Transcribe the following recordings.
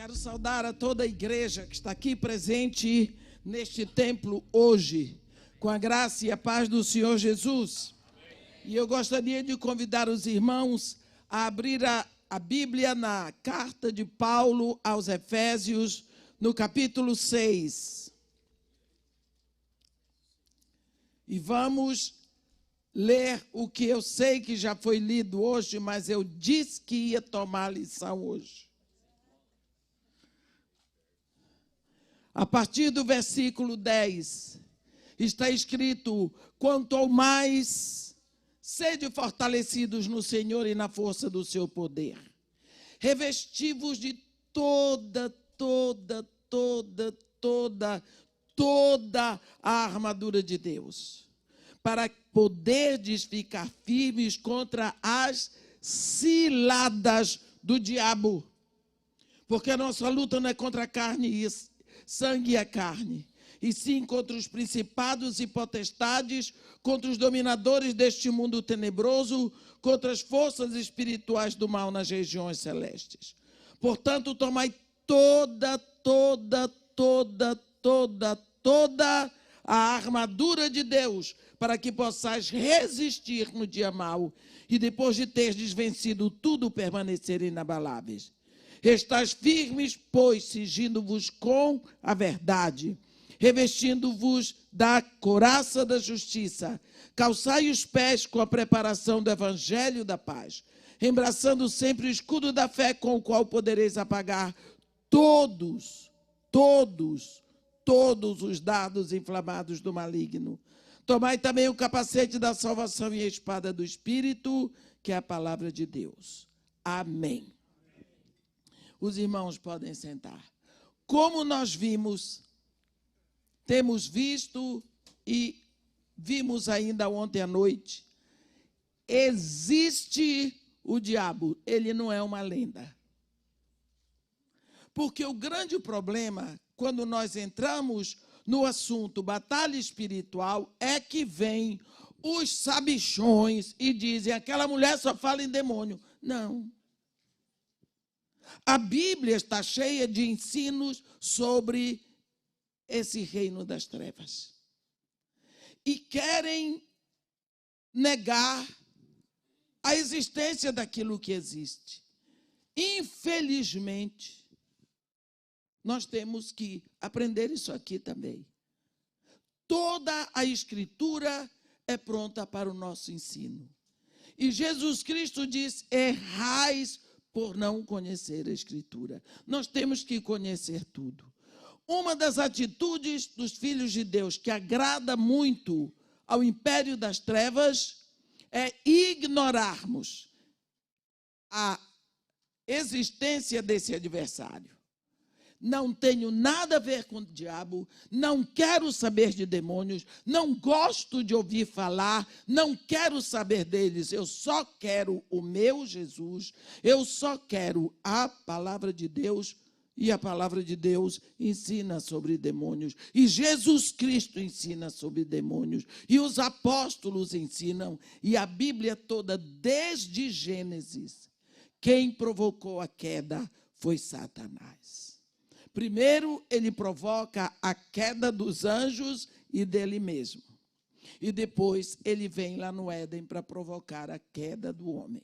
Quero saudar a toda a igreja que está aqui presente neste templo hoje, com a graça e a paz do Senhor Jesus. E eu gostaria de convidar os irmãos a abrir a Bíblia na carta de Paulo aos Efésios, no capítulo 6. E vamos ler o que eu sei que já foi lido hoje, mas eu disse que ia tomar a lição hoje. A partir do versículo 10, está escrito: quanto ao mais, sede fortalecidos no Senhor e na força do seu poder. Revesti-vos de toda a armadura de Deus, para poderdes ficar firmes contra as ciladas do diabo. Porque a nossa luta não é contra a carne e sangue e a carne, e sim contra os principados e potestades, contra os dominadores deste mundo tenebroso, contra as forças espirituais do mal nas regiões celestes. Portanto, tomai toda a armadura de Deus, para que possais resistir no dia mau, e depois de terdes vencido tudo, permanecer inabaláveis. Estais firmes, pois, cingindo-vos com a verdade, revestindo-vos da couraça da justiça, calçai os pés com a preparação do evangelho da paz, embraçando sempre o escudo da fé, com o qual podereis apagar todos os dardos inflamados do maligno. Tomai também o capacete da salvação e a espada do Espírito, que é a palavra de Deus. Amém. Os irmãos podem sentar. Como nós temos visto e vimos ainda ontem à noite, existe o diabo, ele não é uma lenda. Porque o grande problema, quando nós entramos no assunto batalha espiritual, é que vem os sabichões e dizem: aquela mulher só fala em demônio. Não. A Bíblia está cheia de ensinos sobre esse reino das trevas. E querem negar a existência daquilo que existe. Infelizmente, nós temos que aprender isso aqui também. Toda a Escritura é pronta para o nosso ensino. E Jesus Cristo diz: errais por não conhecer a Escritura. Nós temos que conhecer tudo. Uma das atitudes dos filhos de Deus que agrada muito ao império das trevas é ignorarmos a existência desse adversário. Não tenho nada a ver com o diabo, não quero saber de demônios, não gosto de ouvir falar, não quero saber deles, eu só quero o meu Jesus, eu só quero a palavra de Deus, e a palavra de Deus ensina sobre demônios, e Jesus Cristo ensina sobre demônios, e os apóstolos ensinam, e a Bíblia toda, desde Gênesis, quem provocou a queda foi Satanás. Primeiro, ele provoca a queda dos anjos e dele mesmo. E depois, ele vem lá no Éden para provocar a queda do homem.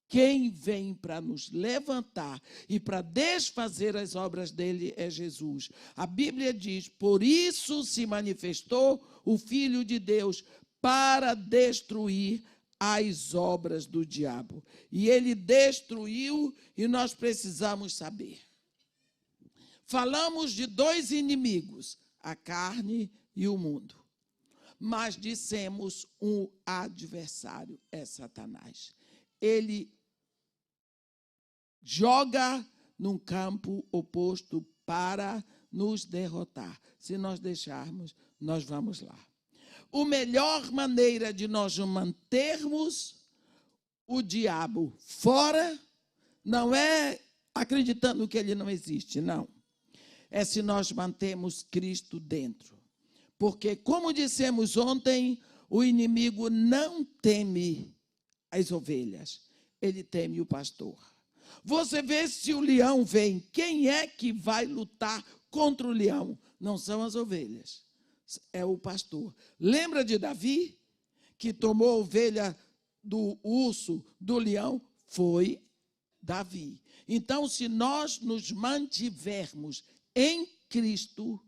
Quem vem para nos levantar e para desfazer as obras dele é Jesus. A Bíblia diz: por isso se manifestou o Filho de Deus, para destruir as obras do diabo. E ele destruiu, e nós precisamos saber. Falamos de dois inimigos, a carne e o mundo. Mas dissemos um adversário é Satanás. Ele joga num campo oposto para nos derrotar. Se nós deixarmos, nós vamos lá. A melhor maneira de nós mantermos o diabo fora não é acreditando que ele não existe, não. É se nós mantemos Cristo dentro. Porque, como dissemos ontem, o inimigo não teme as ovelhas, ele teme o pastor. Você vê se o leão vem, quem é que vai lutar contra o leão? Não são as ovelhas, é o pastor. Lembra de Davi, que tomou a ovelha do urso, do leão? Foi Davi. Então, se nós nos mantivermos em Cristo,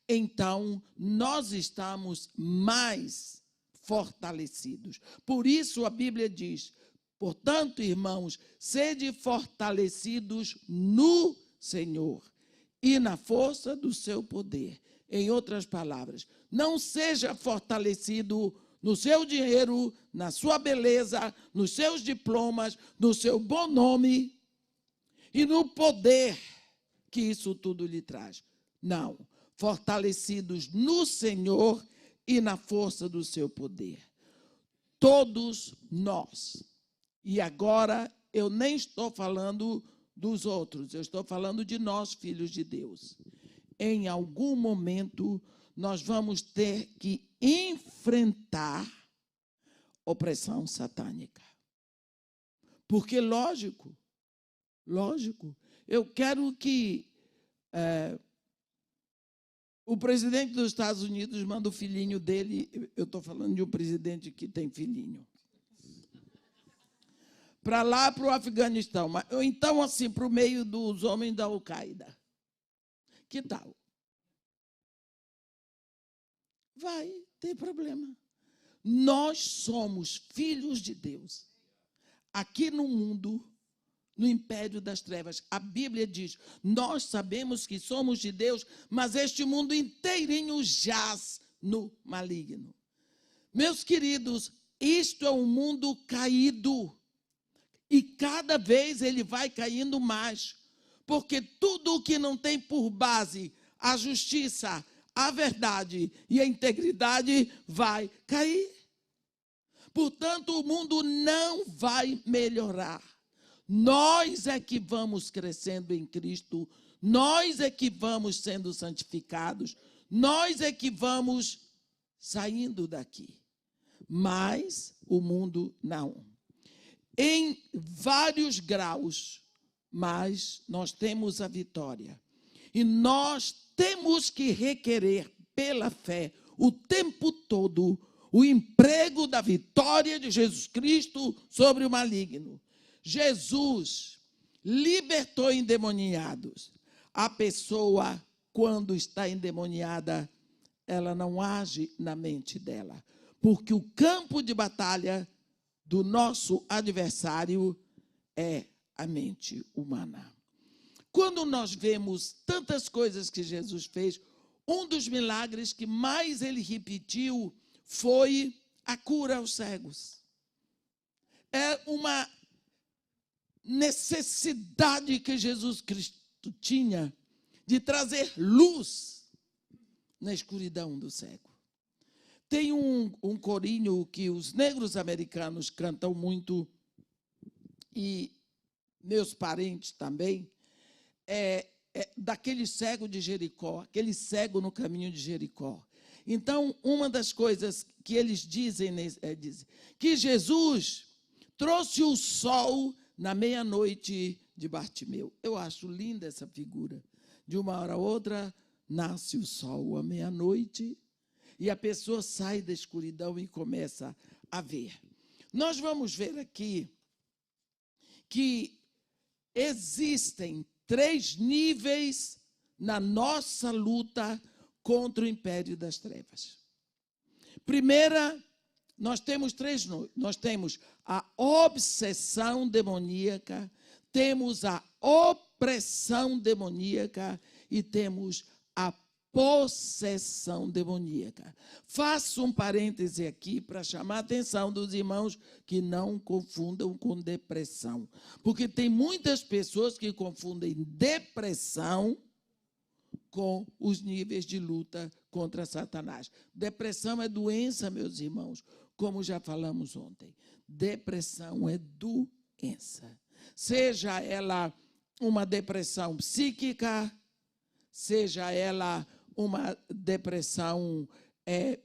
então nós estamos mais fortalecidos. Por isso a Bíblia diz: portanto, irmãos, sede fortalecidos no Senhor e na força do seu poder. Em outras palavras, não seja fortalecido no seu dinheiro, na sua beleza, nos seus diplomas, no seu bom nome e no poder que isso tudo lhe traz. Não, fortalecidos no Senhor e na força do seu poder. Todos nós. E agora eu nem estou falando dos outros, eu estou falando de nós, filhos de Deus. Em algum momento, nós vamos ter que enfrentar opressão satânica. Porque, lógico, eu quero que o presidente dos Estados Unidos manda o filhinho dele, eu estou falando de um presidente que tem filhinho, para lá, para o Afeganistão, ou então, assim, para o meio dos homens da Al-Qaeda. Que tal? Vai ter problema. Nós somos filhos de Deus. Aqui no mundo, no império das trevas, a Bíblia diz: nós sabemos que somos de Deus, mas este mundo inteirinho jaz no maligno. Meus queridos, isto é um mundo caído. E cada vez ele vai caindo mais, porque tudo o que não tem por base a justiça, a verdade e a integridade vai cair. Portanto, o mundo não vai melhorar. Nós é que vamos crescendo em Cristo, nós é que vamos sendo santificados, nós é que vamos saindo daqui. Mas o mundo não. Em vários graus, mas nós temos a vitória. E nós temos que requerer, pela fé, o tempo todo, o emprego da vitória de Jesus Cristo sobre o maligno. Jesus libertou endemoniados. A pessoa, quando está endemoniada, ela não age na mente dela, porque o campo de batalha do nosso adversário é a mente humana. Quando nós vemos tantas coisas que Jesus fez, um dos milagres que mais ele repetiu foi a cura aos cegos. É uma necessidade que Jesus Cristo tinha de trazer luz na escuridão do cego. Tem um corinho que os negros americanos cantam muito, e meus parentes também, daquele cego de Jericó, aquele cego no caminho de Jericó. Então, uma das coisas que eles dizem é que Jesus trouxe o sol na meia-noite de Bartimeu. Eu acho linda essa figura. De uma hora a outra, nasce o sol à meia-noite, e a pessoa sai da escuridão e começa a ver. Nós vamos ver aqui que existem 3 níveis na nossa luta contra o império das trevas. Primeira, nós temos 3. Nós temos a obsessão demoníaca, temos a opressão demoníaca e temos a possessão demoníaca. Faço um parêntese aqui para chamar a atenção dos irmãos que não confundam com depressão. Porque tem muitas pessoas que confundem depressão com os níveis de luta contra Satanás. Depressão é doença, meus irmãos, como já falamos ontem. Depressão é doença. Seja ela uma depressão psíquica, seja ela uma depressão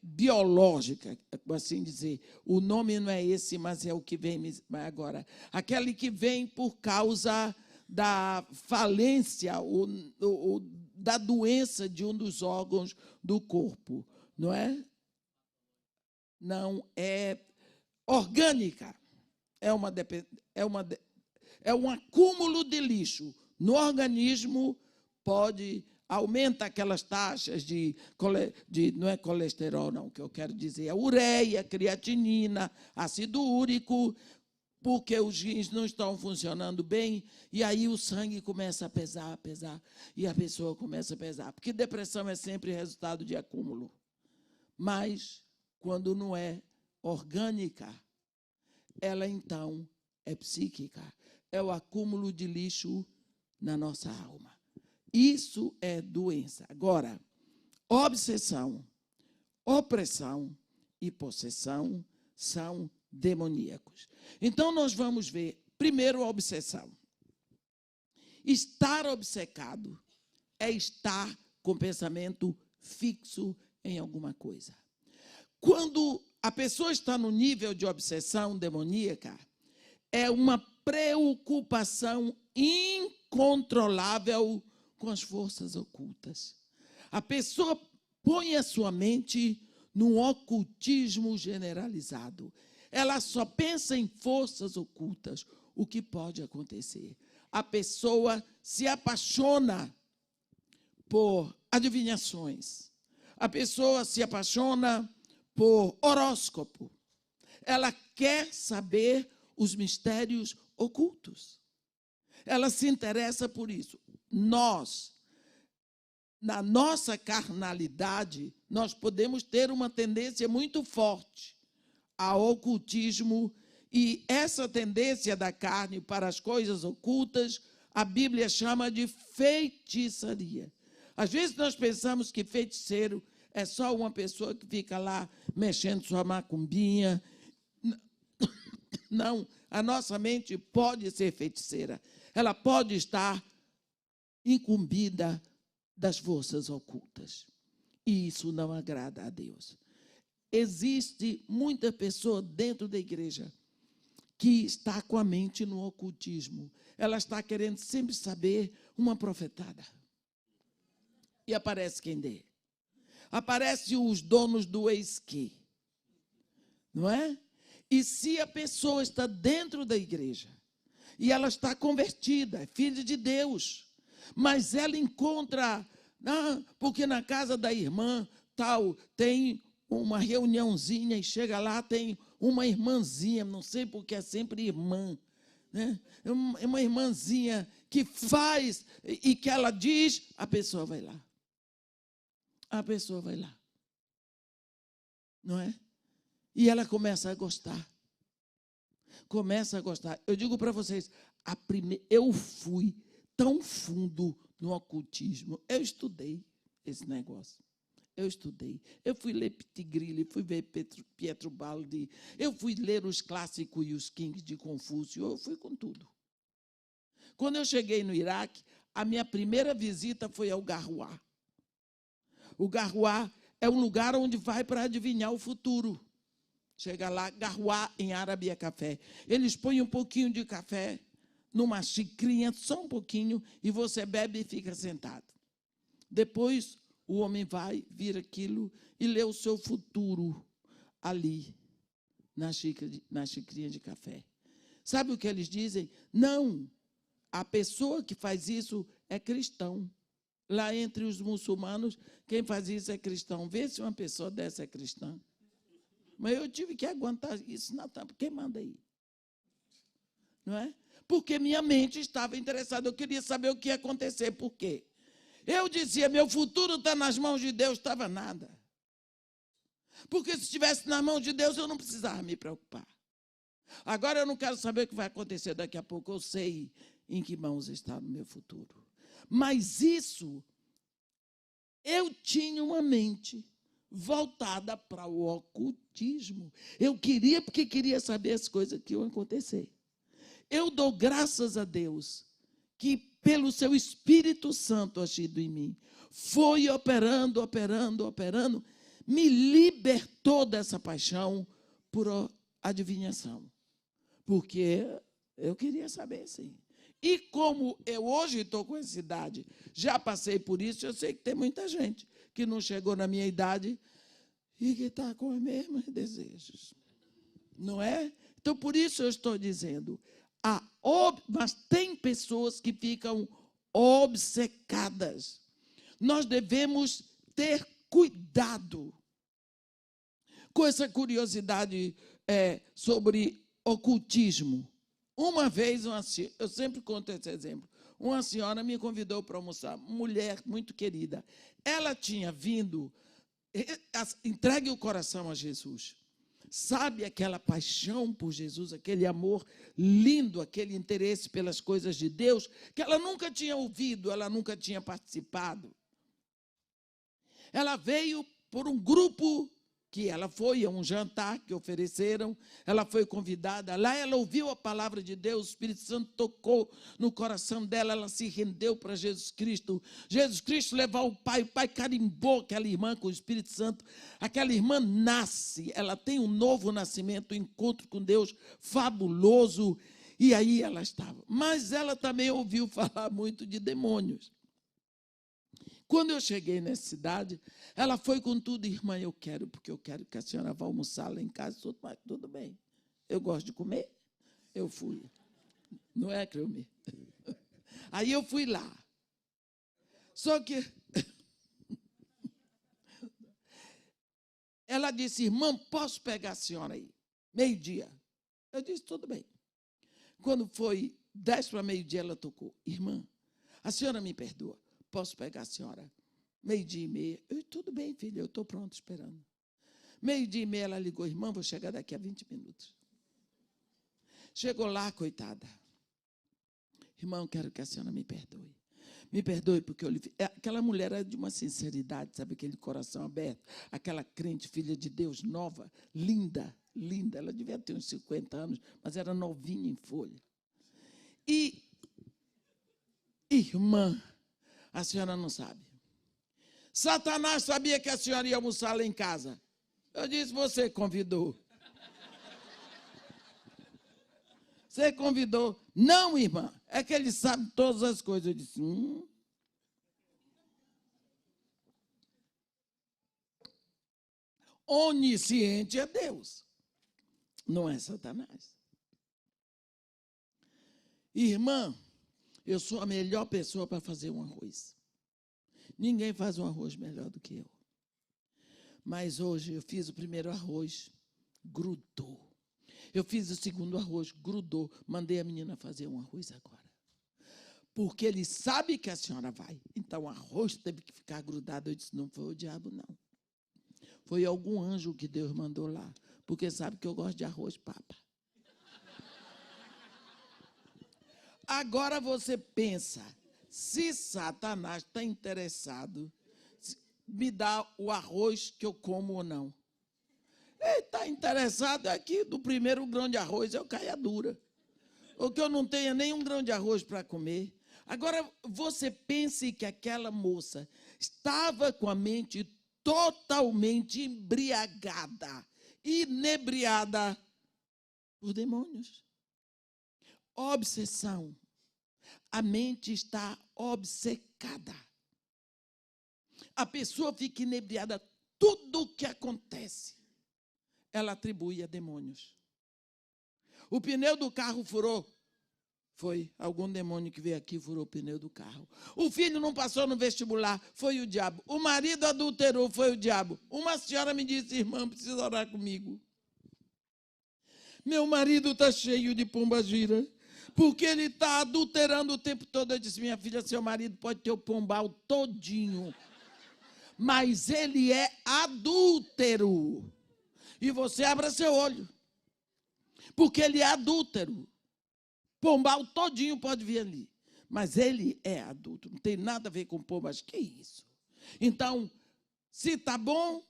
biológica, por assim dizer. O nome não é esse, mas é o que vem agora. Aquele que vem por causa da falência ou da doença de um dos órgãos do corpo, não é? Não, é orgânica. É um acúmulo de lixo no organismo, aumenta aquelas taxas não é colesterol, não, que eu quero dizer, a ureia, creatinina, ácido úrico, porque os rins não estão funcionando bem, e aí o sangue começa a pesar, e a pessoa começa a pesar, porque depressão é sempre resultado de acúmulo. Mas, quando não é orgânica, ela, então, é psíquica. É o acúmulo de lixo na nossa alma. Isso é doença. Agora, obsessão, opressão e possessão são demoníacos. Então, nós vamos ver, primeiro, a obsessão. Estar obcecado é estar com pensamento fixo em alguma coisa. Quando a pessoa está no nível de obsessão demoníaca, é uma preocupação incontrolável com as forças ocultas. A pessoa põe a sua mente num ocultismo generalizado. Ela só pensa em forças ocultas, o que pode acontecer. A pessoa se apaixona por adivinhações. A pessoa se apaixona por horóscopo. Ela quer saber os mistérios ocultos. Ela se interessa por isso. Nós, na nossa carnalidade, nós podemos ter uma tendência muito forte ao ocultismo, e essa tendência da carne para as coisas ocultas, a Bíblia chama de feitiçaria. Às vezes nós pensamos que feiticeiro é só uma pessoa que fica lá mexendo sua macumbinha. Não, a nossa mente pode ser feiticeira. Ela pode estar incumbida das forças ocultas. E isso não agrada a Deus. Existe muita pessoa dentro da igreja que está com a mente no ocultismo. Ela está querendo sempre saber uma profetada. E aparece quem dê. Aparece os donos do eis-que. Não é? E se a pessoa está dentro da igreja, e ela está convertida, é filha de Deus, mas ela encontra, porque na casa da irmã tal, tem uma reuniãozinha, e chega lá, tem uma irmãzinha, não sei porque é sempre irmã, né? Uma irmãzinha que faz, e que ela diz, a pessoa vai lá. A pessoa vai lá. Não é? E ela começa a gostar. Começa a gostar. Eu digo para vocês, eu fui tão fundo no ocultismo. Eu estudei esse negócio. Eu estudei. Eu fui ler Pitigrilli, fui ver Pietro Baldi, eu fui ler os clássicos e os kings de Confúcio, eu fui com tudo. Quando eu cheguei no Iraque, a minha primeira visita foi ao Garrouá. O Garrouá é um lugar onde vai para adivinhar o futuro. Chega lá, Garrouá em árabe é café. Eles põem um pouquinho de café numa xicrinha, só um pouquinho, e você bebe e fica sentado. Depois, o homem vai, vira aquilo e lê o seu futuro ali, na xicrinha de café. Sabe o que eles dizem? Não, a pessoa que faz isso é cristão. Lá entre os muçulmanos, quem faz isso é cristão. Vê se uma pessoa dessa é cristã. Mas eu tive que aguentar isso na tampa. Quem manda aí? Não é? Porque minha mente estava interessada. Eu queria saber o que ia acontecer. Por quê? Eu dizia, meu futuro está nas mãos de Deus. Estava nada. Porque se estivesse nas mãos de Deus, eu não precisava me preocupar. Agora eu não quero saber o que vai acontecer daqui a pouco. Eu sei em que mãos está o meu futuro. Mas isso, eu tinha uma mente voltada para o ocultismo. Eu queria, porque queria saber as coisas que iam acontecer. Eu dou graças a Deus que, pelo seu Espírito Santo agido em mim, foi operando, me libertou dessa paixão por adivinhação. Porque eu queria saber, sim. E como eu hoje estou com essa idade, já passei por isso, eu sei que tem muita gente que não chegou na minha idade e que está com os mesmos desejos. Não é? Então, por isso eu estou dizendo, mas tem pessoas que ficam obcecadas. Nós devemos ter cuidado com essa curiosidade sobre ocultismo. Uma vez, eu sempre conto esse exemplo, uma senhora me convidou para almoçar, mulher muito querida. Ela tinha vindo, entregue o coração a Jesus. Sabe aquela paixão por Jesus, aquele amor lindo, aquele interesse pelas coisas de Deus, que ela nunca tinha ouvido, ela nunca tinha participado. Ela veio por um grupo que ela foi a um jantar que ofereceram, ela foi convidada, lá ela ouviu a palavra de Deus, o Espírito Santo tocou no coração dela, ela se rendeu para Jesus Cristo levou o pai carimbou aquela irmã com o Espírito Santo, aquela irmã nasce, ela tem um novo nascimento, um encontro com Deus fabuloso, e aí ela estava. Mas ela também ouviu falar muito de demônios. Quando eu cheguei nessa cidade, ela foi com tudo, irmã, porque eu quero que a senhora vá almoçar lá em casa, tudo bem. Eu gosto de comer, eu fui. Não é, Cleomir? Aí eu fui lá. Só que ela disse, irmã, posso pegar a senhora aí? Meio-dia. Eu disse, tudo bem. Quando foi 10 para meio-dia, ela tocou. Irmã, a senhora me perdoa. Posso pegar a senhora? 12:30. Tudo bem, filha, eu estou pronto, esperando. 12:30, ela ligou, irmã, vou chegar daqui a 20 minutos. Chegou lá, coitada. Irmão, quero que a senhora me perdoe. Me perdoe porque eu lhe... Aquela mulher era de uma sinceridade, sabe, aquele coração aberto, aquela crente, filha de Deus, nova, linda, linda. Ela devia ter uns 50 anos, mas era novinha em folha. E, irmã, a senhora não sabe. Satanás sabia que a senhora ia almoçar lá em casa. Eu disse, você convidou. Você convidou. Não, irmã, é que ele sabe todas as coisas. Eu disse, Onisciente é Deus, não é Satanás. Irmã, eu sou a melhor pessoa para fazer um arroz. Ninguém faz um arroz melhor do que eu. Mas hoje eu fiz o primeiro arroz, grudou. Eu fiz o segundo arroz, grudou. Mandei a menina fazer um arroz agora. Porque ele sabe que a senhora vai. Então o arroz teve que ficar grudado. Eu disse, não foi o diabo, não. Foi algum anjo que Deus mandou lá. Porque sabe que eu gosto de arroz papa. Agora você pensa, se Satanás está interessado, me dá o arroz que eu como ou não. Ele está interessado aqui do primeiro grão de arroz, eu caia dura. Ou que eu não tenha nenhum grão de arroz para comer. Agora, você pense que aquela moça estava com a mente totalmente embriagada, inebriada por demônios. Obsessão. A mente está obcecada. A pessoa fica inebriada. Tudo o que acontece, ela atribui a demônios. O pneu do carro furou. Foi algum demônio que veio aqui e furou o pneu do carro. O filho não passou no vestibular, foi o diabo. O marido adulterou, foi o diabo. Uma senhora me disse, irmã, precisa orar comigo. Meu marido está cheio de pombagira, porque ele está adulterando o tempo todo. Eu disse, minha filha, seu marido pode ter o pombal todinho, mas ele é adúltero. E você abra seu olho, porque ele é adúltero. Pombal todinho pode vir ali, mas ele é adulto, não tem nada a ver com pombas. Que isso? Então, se está bom,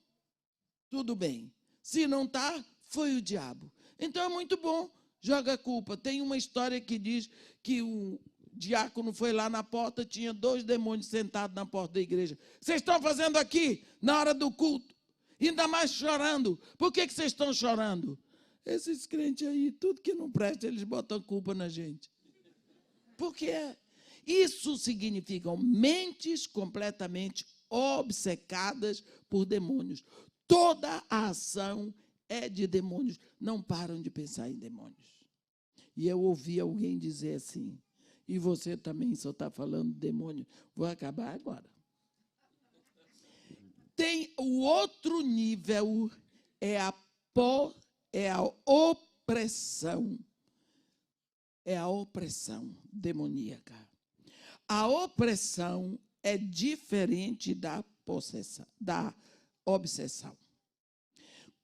tudo bem. Se não está, foi o diabo. Então é muito bom, joga a culpa. Tem uma história que diz que o diácono foi lá na porta, tinha 2 demônios sentados na porta da igreja. Vocês estão fazendo aqui na hora do culto? Ainda mais chorando. Por que vocês estão chorando? Esses crentes aí, tudo que não presta, eles botam culpa na gente. Por quê? Isso significa mentes completamente obcecadas por demônios. Toda a ação é de demônios. Não param de pensar em demônios. E eu ouvi alguém dizer assim, e você também só está falando de demônio. Vou acabar agora. Tem o outro nível, é a opressão. É a opressão demoníaca. A opressão é diferente da possessão, da obsessão.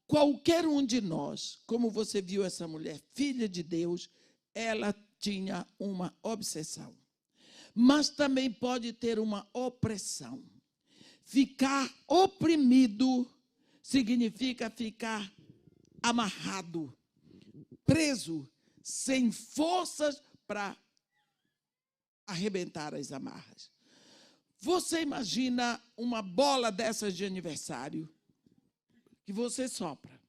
Qualquer um de nós, como você viu essa mulher, filha de Deus, ela tinha uma obsessão. Mas também pode ter uma opressão. Ficar oprimido significa ficar amarrado, preso, sem forças para arrebentar as amarras. Você imagina uma bola dessas de aniversário que você sopra.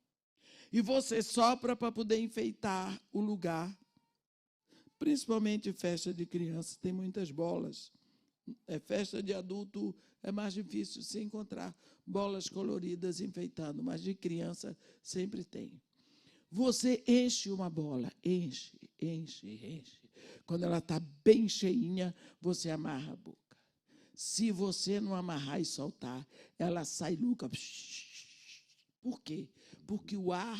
E você sopra para poder enfeitar o lugar. Principalmente festa de criança, tem muitas bolas. Festa de adulto é mais difícil se encontrar bolas coloridas enfeitando, mas de criança sempre tem. Você enche uma bola, enche. Quando ela está bem cheinha, você amarra a boca. Se você não amarrar e soltar, ela sai louca. Por quê? Porque o ar,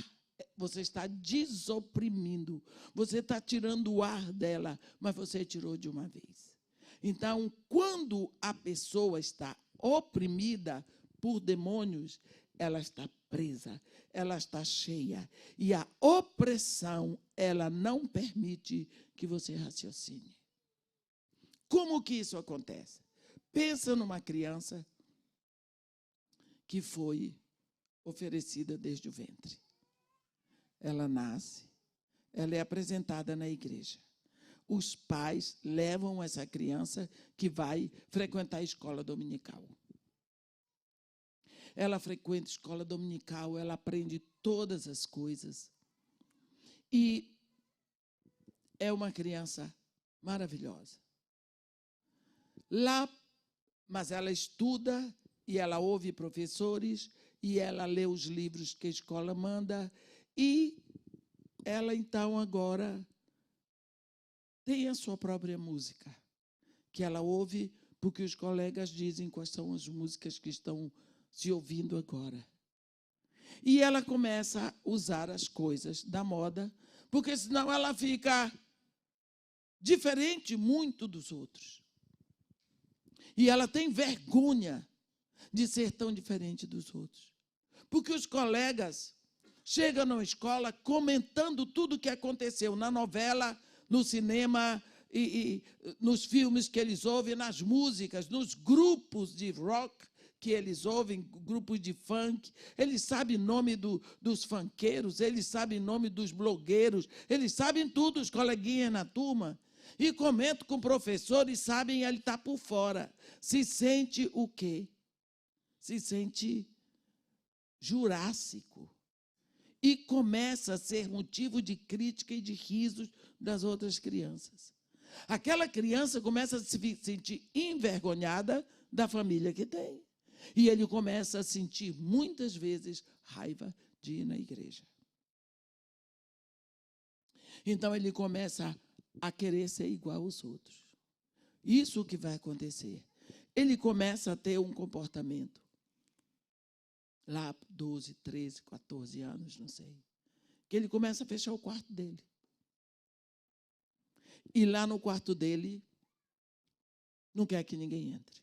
você está desoprimindo. Você está tirando o ar dela, mas você tirou de uma vez. Então, quando a pessoa está oprimida por demônios, ela está presa, ela está cheia. E a opressão, ela não permite que você raciocine. Como que isso acontece? Pensa numa criança que foi oferecida desde o ventre. Ela nasce, ela é apresentada na igreja. Os pais levam essa criança que vai frequentar a escola dominical. Ela frequenta a escola dominical, ela aprende todas as coisas. E é uma criança maravilhosa. Lá, mas ela estuda e ela ouve professores e ela lê os livros que a escola manda e ela, então, agora tem a sua própria música, que ela ouve porque os colegas dizem quais são as músicas que estão se ouvindo agora. E ela começa a usar as coisas da moda, porque senão ela fica diferente muito dos outros. E ela tem vergonha de ser tão diferente dos outros. Porque os colegas chegam na escola comentando tudo o que aconteceu na novela, no cinema, e nos filmes que eles ouvem, nas músicas, nos grupos de rock que eles ouvem, grupos de funk. Eles sabem o nome dos funkeiros, eles sabem o nome dos blogueiros, eles sabem tudo, os coleguinhas na turma. E comentam com o professor e sabem, ele está por fora. Se sente o quê? Se sente jurássico. E começa a ser motivo de crítica e de risos das outras crianças. Aquela criança começa a se sentir envergonhada da família que tem. E ele começa a sentir, muitas vezes, raiva de ir na igreja. Então, ele começa a querer ser igual aos outros. Isso que vai acontecer. Ele começa a ter um comportamento. Lá, 12, 13, 14 anos, não sei. Que ele começa a fechar o quarto dele. E lá no quarto dele, não quer que ninguém entre.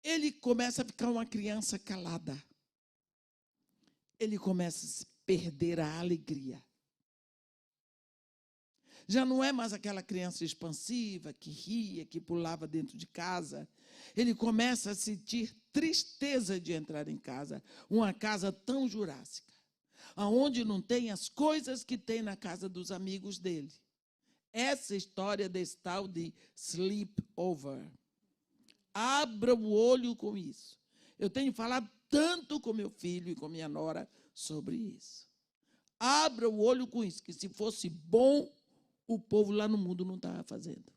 Ele começa a ficar uma criança calada. Ele começa a perder a alegria. Já não é mais aquela criança expansiva, que ria, que pulava dentro de casa. Ele começa a sentir tristeza de entrar em casa, uma casa tão jurássica, onde não tem as coisas que tem na casa dos amigos dele. Essa história desse tal de sleepover. Abra o olho com isso. Eu tenho falado tanto com meu filho e com minha nora sobre isso. Abra o olho com isso, que se fosse bom, o povo lá no mundo não estava fazendo.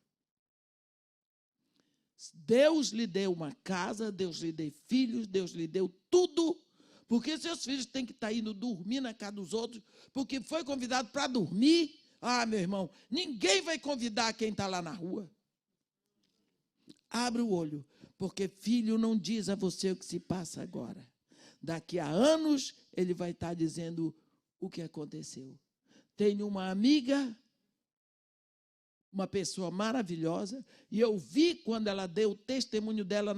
Deus lhe deu uma casa, Deus lhe deu filhos, Deus lhe deu tudo, porque seus filhos têm que estar indo dormir na casa dos outros, porque foi convidado para dormir. Ah, meu irmão, ninguém vai convidar quem está lá na rua. Abra o olho, porque filho não diz a você o que se passa agora. Daqui a anos, ele vai estar dizendo o que aconteceu. Tenho uma amiga, uma pessoa maravilhosa, e eu vi quando ela deu o testemunho dela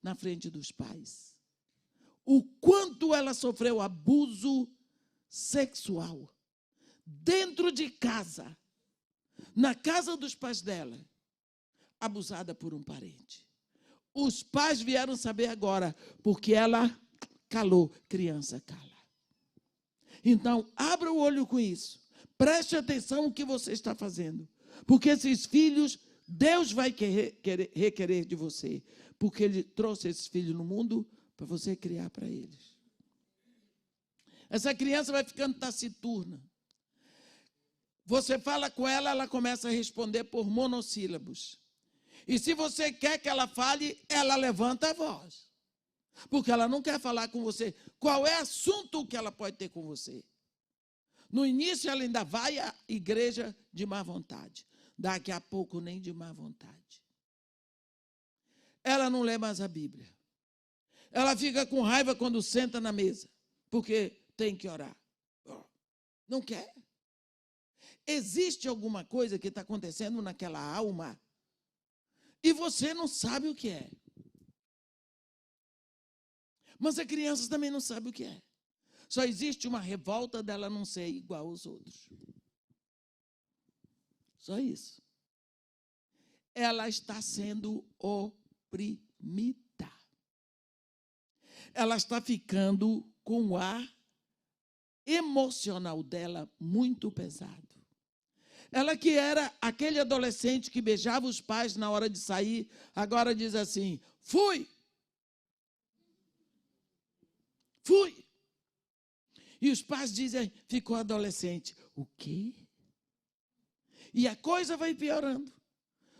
na frente dos pais. O quanto ela sofreu abuso sexual dentro de casa, na casa dos pais dela, abusada por um parente. Os pais vieram saber agora, porque ela calou. Criança cala. Então, abra o olho com isso. Preste atenção no que você está fazendo. Porque esses filhos, Deus vai requerer de você. Porque Ele trouxe esses filhos no mundo para você criar para eles. Essa criança vai ficando taciturna. Você fala com ela, ela começa a responder por monossílabos. E se você quer que ela fale, ela levanta a voz. Porque ela não quer falar com você. Qual é o assunto que ela pode ter com você? No início, ela ainda vai à igreja de má vontade. Daqui a pouco, nem de má vontade. Ela não lê mais a Bíblia. Ela fica com raiva quando senta na mesa, porque tem que orar. Não quer. Existe alguma coisa que está acontecendo naquela alma e você não sabe o que é. Mas a criança também não sabe o que é. Só existe uma revolta dela não ser igual aos outros. Só isso. Ela está sendo oprimida. Ela está ficando com o ar emocional dela muito pesado. Ela que era aquele adolescente que beijava os pais na hora de sair, agora diz assim, fui. E os pais dizem, ficou adolescente. O quê? E a coisa vai piorando.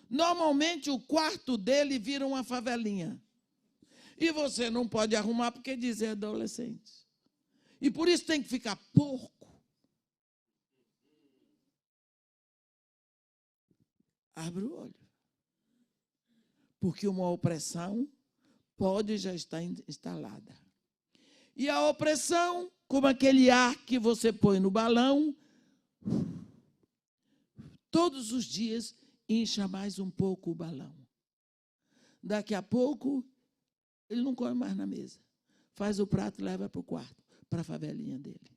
Normalmente o quarto dele vira uma favelinha. E você não pode arrumar porque diz é adolescente. E por isso tem que ficar porco. Abre o olho. Porque uma opressão pode já estar instalada. E a opressão, como aquele ar que você põe no balão, todos os dias incha mais um pouco o balão. Daqui a pouco, ele não come mais na mesa. Faz o prato e leva para o quarto, para a favelinha dele.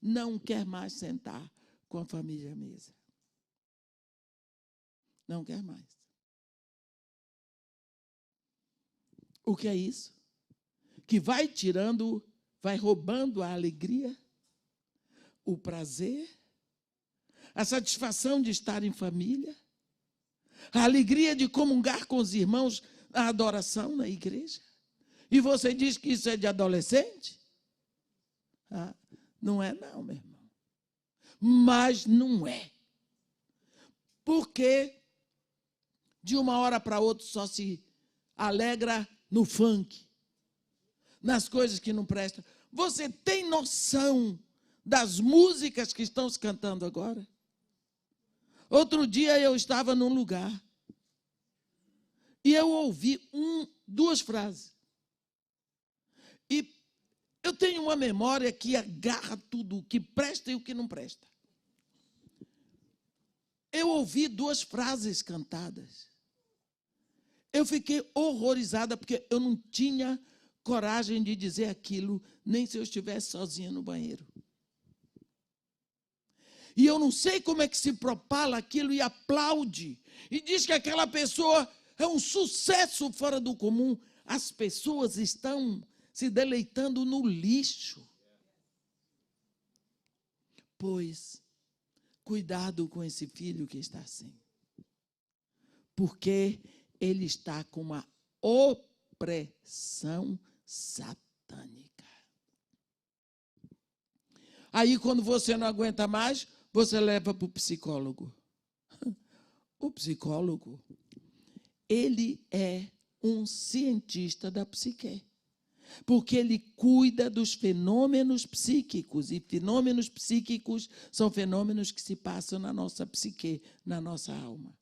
Não quer mais sentar com a família à mesa. Não quer mais. O que é isso? Que vai tirando, vai roubando a alegria, o prazer, a satisfação de estar em família, a alegria de comungar com os irmãos na adoração na igreja. E você diz que isso é de adolescente? Ah, não é não, meu irmão. Mas não é. Porque de uma hora para outra só se alegra no funk, nas coisas que não prestam. Você tem noção das músicas que estão se cantando agora? Outro dia eu estava num lugar e eu ouvi duas frases. E eu tenho uma memória que agarra tudo o que presta e o que não presta. Eu ouvi duas frases cantadas. Eu fiquei horrorizada porque eu não tinha coragem de dizer aquilo, nem se eu estivesse sozinha no banheiro. E eu não sei como é que se propala aquilo e aplaude. E diz que aquela pessoa é um sucesso fora do comum. As pessoas estão se deleitando no lixo. Pois, cuidado com esse filho que está assim. Porque ele está com uma opressão satânica. satânica. Aí, quando você não aguenta mais, você leva para o psicólogo. O psicólogo, ele é um cientista da psique, porque ele cuida dos fenômenos psíquicos, e fenômenos psíquicos são fenômenos que se passam na nossa psique, na nossa alma.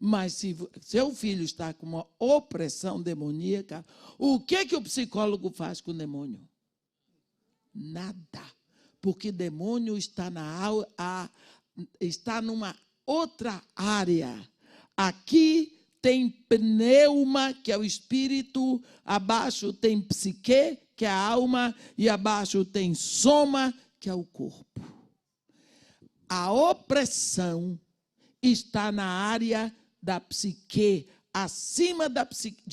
Mas se seu filho está com uma opressão demoníaca, o que o psicólogo faz com o demônio? Nada. Porque demônio está numa outra área. Aqui tem pneuma, que é o espírito, abaixo tem psique, que é a alma, e abaixo tem soma, que é o corpo. A opressão está na área da psique, acima da psique,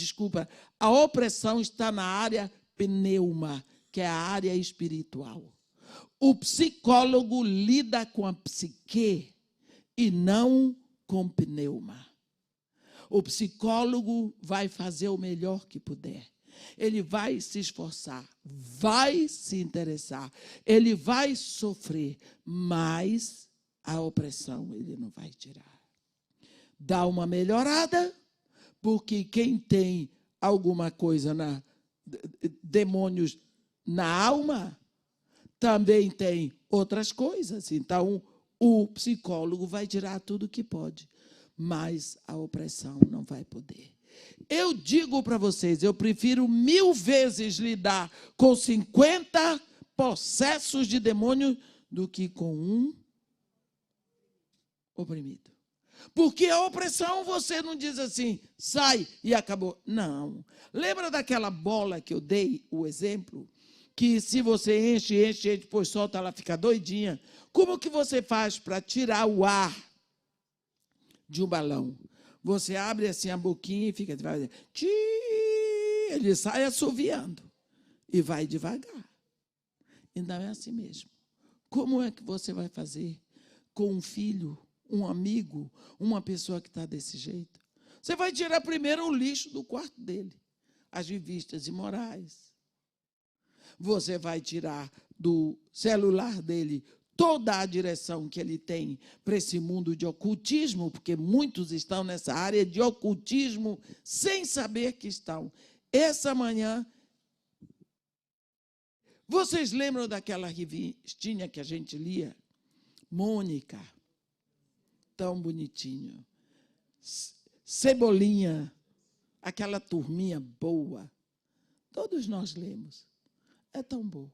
a opressão está na área pneuma, que é a área espiritual. O psicólogo lida com a psique e não com pneuma. O psicólogo vai fazer o melhor que puder. Ele vai se esforçar, vai se interessar, ele vai sofrer, mas a opressão ele não vai tirar. Dá uma melhorada, porque quem tem alguma coisa, demônios na alma, também tem outras coisas. Então, o psicólogo vai tirar tudo que pode, mas a opressão não vai poder. Eu digo para vocês, eu prefiro 1000 vezes lidar com 50 possessos de demônio do que com um oprimido. Porque a opressão você não diz assim, sai e acabou. Não. Lembra daquela bola que eu dei o exemplo? Que se você enche, depois solta, ela fica doidinha. Como que você faz para tirar o ar de um balão? Você abre assim a boquinha e fica devagar. Ele sai assoviando e vai devagar. Então é assim mesmo. Como é que você vai fazer com um filho, um amigo, uma pessoa que está desse jeito? Você vai tirar primeiro o lixo do quarto dele, as revistas imorais. Você vai tirar do celular dele toda a direção que ele tem para esse mundo de ocultismo, porque muitos estão nessa área de ocultismo sem saber que estão. Essa manhã, vocês lembram daquela revistinha que a gente lia? Mônica, tão bonitinho. Cebolinha, aquela turminha boa. Todos nós lemos. É tão bom.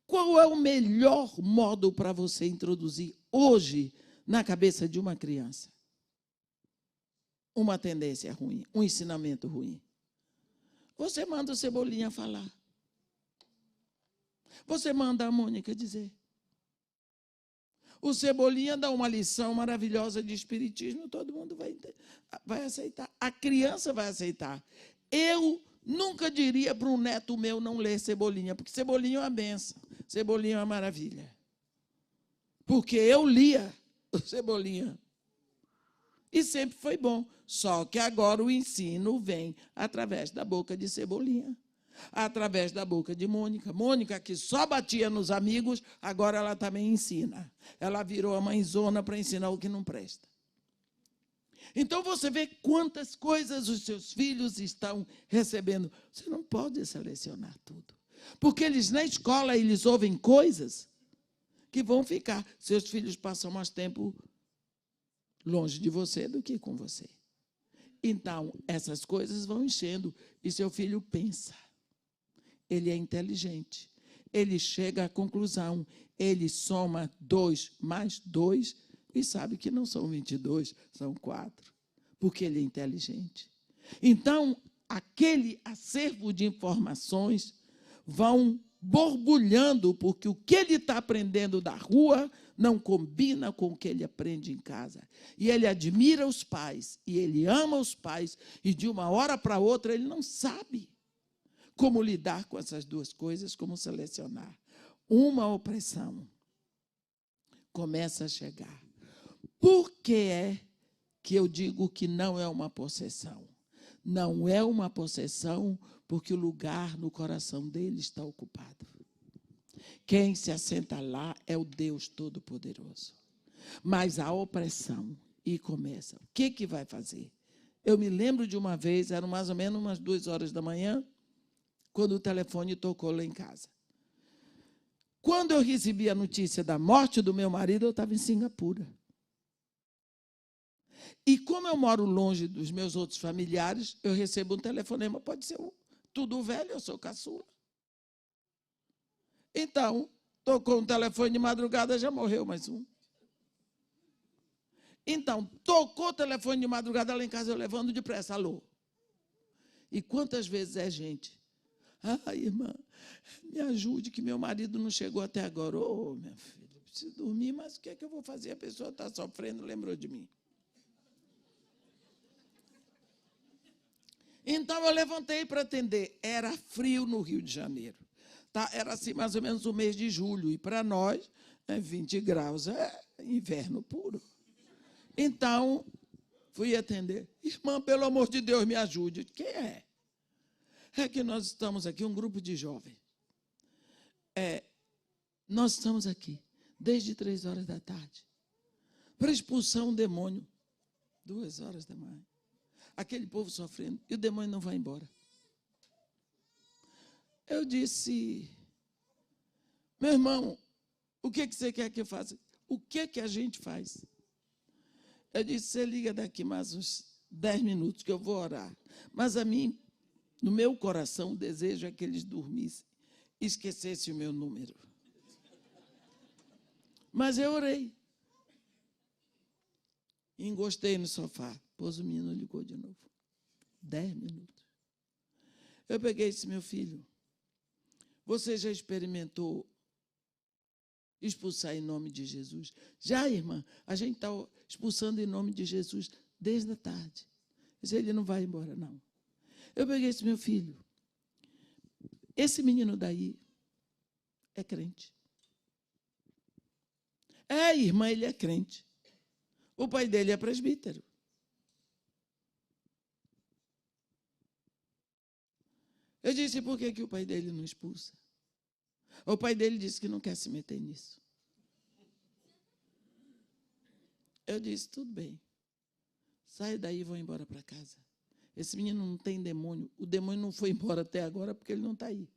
Qual é o melhor modo para você introduzir hoje na cabeça de uma criança uma tendência ruim, um ensinamento ruim? Você manda o Cebolinha falar. Você manda a Mônica dizer. O Cebolinha dá uma lição maravilhosa de espiritismo, todo mundo vai aceitar. A criança vai aceitar. Eu nunca diria para um neto meu não ler Cebolinha, porque Cebolinha é uma benção, Cebolinha é uma maravilha. Porque eu lia o Cebolinha. E sempre foi bom. Só que agora o ensino vem através da boca de Cebolinha, através da boca de Mônica. Mônica, que só batia nos amigos, agora ela também ensina. Ela virou a mãezona para ensinar o que não presta. Então, você vê quantas coisas os seus filhos estão recebendo. Você não pode selecionar tudo. Porque eles, na escola, eles ouvem coisas que vão ficar. Seus filhos passam mais tempo longe de você do que com você. Então, essas coisas vão enchendo e seu filho pensa. Ele é inteligente. Ele chega à conclusão. Ele soma 2 mais 2 e sabe que não são 22, são 4. Porque ele é inteligente. Então, aquele acervo de informações vão borbulhando, porque o que ele está aprendendo da rua não combina com o que ele aprende em casa. E ele admira os pais, e ele ama os pais, e de uma hora para outra ele não sabe como lidar com essas duas coisas, como selecionar. Uma opressão começa a chegar. Por que é que eu digo que não é uma possessão? Não é uma possessão, porque o lugar no coração dele está ocupado. Quem se assenta lá é o Deus Todo-Poderoso. Mas a opressão, e começa. O que vai fazer? Eu me lembro de uma vez, eram mais ou menos umas 2h da manhã, quando o telefone tocou lá em casa. Quando eu recebi a notícia da morte do meu marido, eu estava em Singapura. E como eu moro longe dos meus outros familiares, eu recebo um telefonema, pode ser tudo velho, eu sou caçula. Então, tocou um telefone de madrugada, já morreu mais um. Então, tocou o telefone de madrugada lá em casa, eu levando depressa, alô. E quantas vezes é gente? Irmã, me ajude, que meu marido não chegou até agora. Minha filha, eu preciso dormir, mas o que é que eu vou fazer? A pessoa está sofrendo, lembrou de mim. Então, eu levantei para atender. Era frio no Rio de Janeiro. Tá? Era assim, mais ou menos o mês de julho. E, para nós, 20 graus é inverno puro. Então, fui atender. Irmã, pelo amor de Deus, me ajude. Quem é? É que nós estamos aqui, um grupo de jovens. Nós estamos aqui, desde 3h da tarde, para expulsar um demônio. 2h da manhã. Aquele povo sofrendo, e o demônio não vai embora. Eu disse, meu irmão, o que você quer que eu faça? O que a gente faz? Eu disse, você liga daqui mais uns 10 minutos que eu vou orar. Mas a mim, no meu coração, o desejo é que eles dormissem e esquecessem o meu número. Mas eu orei. Encostei no sofá. Depois o menino ligou de novo. 10 minutos. Eu peguei e disse, meu filho, você já experimentou expulsar em nome de Jesus? Já, irmã, a gente está expulsando em nome de Jesus desde a tarde. Mas ele não vai embora, não. Eu peguei esse meu filho. Esse menino daí é crente. Irmã, ele é crente. O pai dele é presbítero. Eu disse, por que o pai dele não expulsa? O pai dele disse que não quer se meter nisso. Eu disse, tudo bem. Sai daí e vou embora para casa. Esse menino não tem demônio. O demônio não foi embora até agora porque ele não está aí.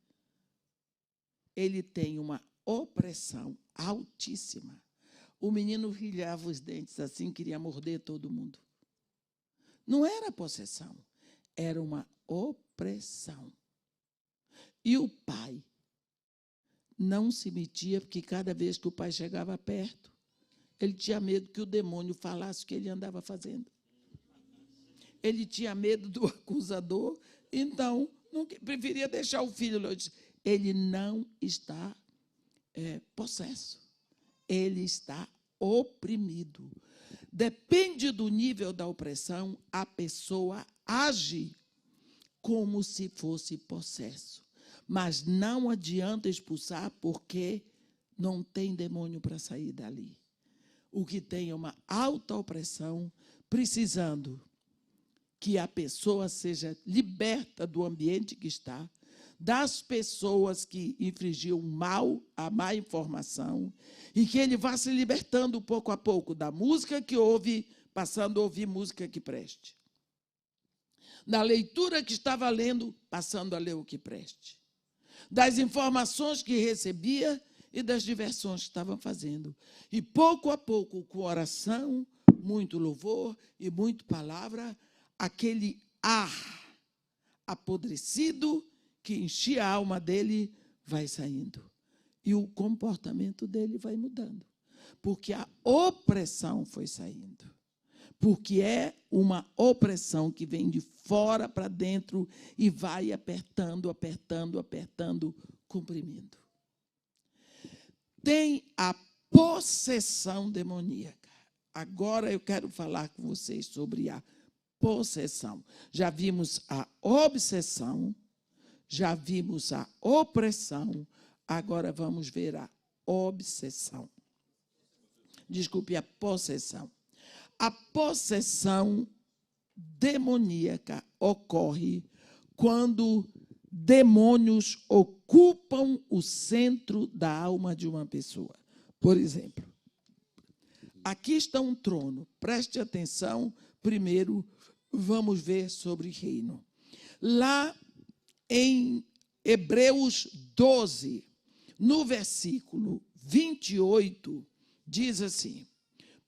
Ele tem uma opressão altíssima. O menino brilhava os dentes assim, queria morder todo mundo. Não era possessão, era uma opressão. E o pai não se metia, porque cada vez que o pai chegava perto, ele tinha medo que o demônio falasse o que ele andava fazendo. Ele tinha medo do acusador, então preferia deixar o filho. Eu disse, ele não está possesso, ele está oprimido. Depende do nível da opressão, a pessoa age como se fosse possesso. Mas não adianta expulsar, porque não tem demônio para sair dali. O que tem é uma alta opressão, precisando que a pessoa seja liberta do ambiente que está, das pessoas que infligiam mal, a má informação, e que ele vá se libertando pouco a pouco da música que ouve, passando a ouvir música que preste. Da leitura que estava lendo, passando a ler o que preste. Das informações que recebia e das diversões que estavam fazendo. E pouco a pouco, com oração, muito louvor e muito palavra, aquele ar apodrecido que enchia a alma dele vai saindo. E o comportamento dele vai mudando. Porque a opressão foi saindo. Porque é uma opressão que vem de fora para dentro e vai apertando, apertando, apertando, comprimindo. Tem a possessão demoníaca. Agora eu quero falar com vocês sobre a possessão. Já vimos a obsessão, já vimos a opressão, agora vamos ver a obsessão. Desculpe, a possessão. A possessão demoníaca ocorre quando demônios ocupam o centro da alma de uma pessoa. Por exemplo, aqui está um trono. Preste atenção. Primeiro, vamos ver sobre reino. Lá em Hebreus 12, no versículo 28, diz assim: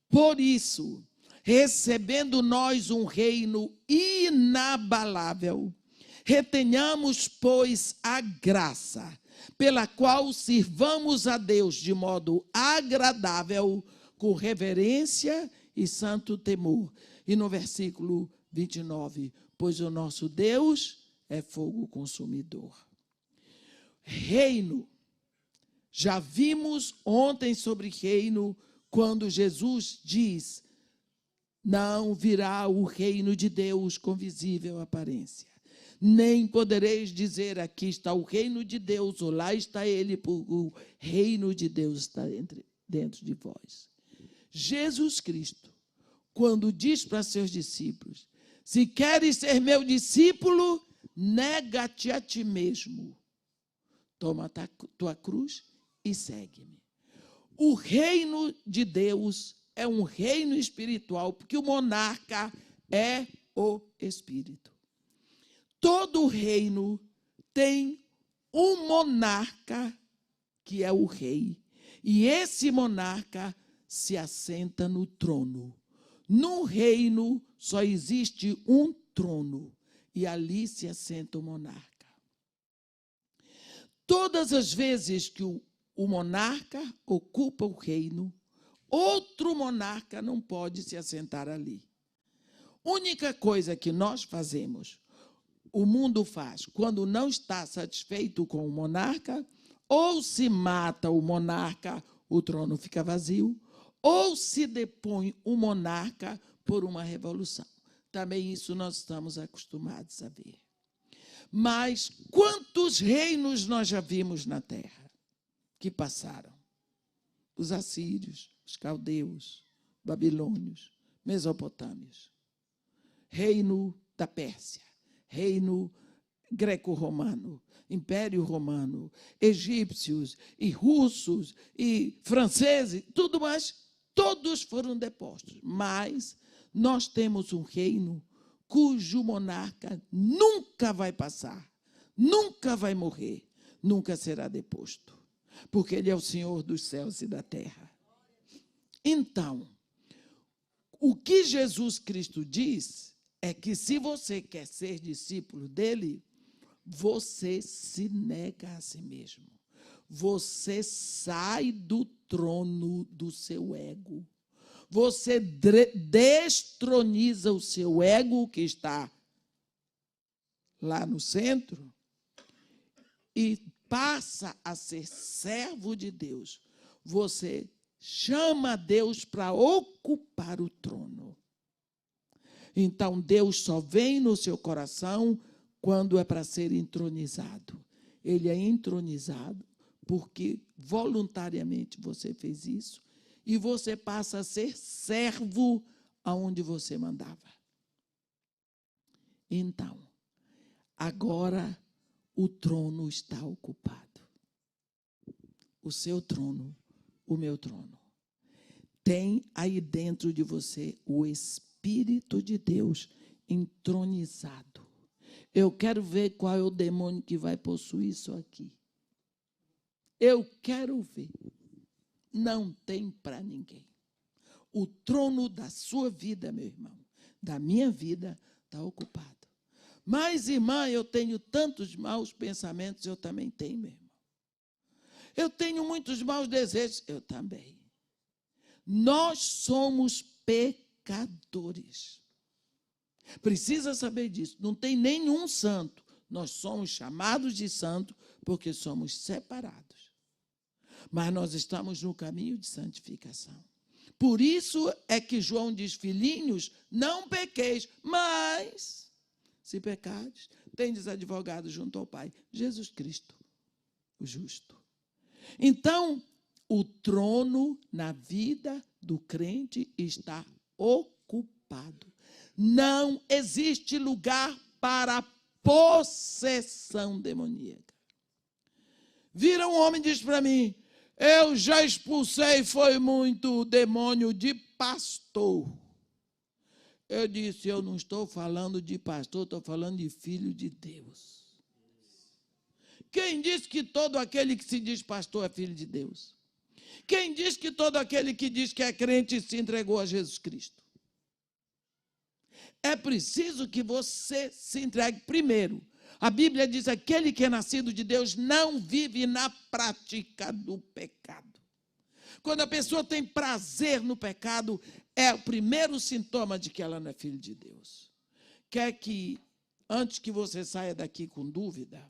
por isso, recebendo nós um reino inabalável, retenhamos, pois, a graça, pela qual sirvamos a Deus de modo agradável, com reverência e santo temor. E no versículo 29, pois o nosso Deus é fogo consumidor. Reino. Já vimos ontem sobre reino, quando Jesus diz: não virá o reino de Deus com visível aparência. Nem podereis dizer, aqui está o reino de Deus, ou lá está ele, porque o reino de Deus está dentro de vós. Jesus Cristo, quando diz para seus discípulos: se queres ser meu discípulo, nega-te a ti mesmo. Toma a tua cruz e segue-me. O reino de Deus é um reino espiritual, porque o monarca é o Espírito. Todo reino tem um monarca, que é o rei, e esse monarca se assenta no trono. No reino só existe um trono, e ali se assenta o monarca. Todas as vezes que o monarca ocupa o reino, outro monarca não pode se assentar ali. Única coisa que nós fazemos, o mundo faz, quando não está satisfeito com o monarca, ou se mata o monarca, o trono fica vazio, ou se depõe o monarca por uma revolução. Também isso nós estamos acostumados a ver. Mas quantos reinos nós já vimos na terra que passaram? Os assírios, os caldeus, babilônios, mesopotâmios, reino da Pérsia, reino greco-romano, Império Romano, egípcios e russos e franceses, tudo mais, todos foram depostos. Mas nós temos um reino cujo monarca nunca vai passar, nunca vai morrer, nunca será deposto, porque ele é o Senhor dos céus e da terra. Então, o que Jesus Cristo diz é que se você quer ser discípulo dele, você se nega a si mesmo. Você sai do trono do seu ego. Você destroniza o seu ego, que está lá no centro, e passa a ser servo de Deus. Você chama Deus para ocupar o trono. Então, Deus só vem no seu coração quando é para ser entronizado. Ele é entronizado porque voluntariamente você fez isso e você passa a ser servo aonde você mandava. Então, agora o trono está ocupado. O seu trono, o meu trono. Tem aí dentro de você o Espírito de Deus entronizado. Eu quero ver qual é o demônio que vai possuir isso aqui. Eu quero ver. Não tem para ninguém. O trono da sua vida, meu irmão, da minha vida, está ocupado. Mas, irmã, eu tenho tantos maus pensamentos, eu também tenho, meu irmão. Eu tenho muitos maus desejos, eu também. Nós somos pecadores. Precisa saber disso. Não tem nenhum santo. Nós somos chamados de santo porque somos separados. Mas nós estamos no caminho de santificação. Por isso é que João diz: filhinhos, não pequeis, mas, se pecares, tendes advogado junto ao Pai, Jesus Cristo, o justo. Então, o trono na vida do crente está ocupado. Não existe lugar para possessão demoníaca. Vira um homem e diz para mim: eu já expulsei, foi muito demônio de pastor. Eu disse: eu não estou falando de pastor, estou falando de filho de Deus. Quem diz que todo aquele que se diz pastor é filho de Deus? Quem diz que todo aquele que diz que é crente se entregou a Jesus Cristo? É preciso que você se entregue primeiro. A Bíblia diz: aquele que é nascido de Deus não vive na prática do pecado. Quando a pessoa tem prazer no pecado, é o primeiro sintoma de que ela não é filho de Deus. Quer que, antes que você saia daqui com dúvida,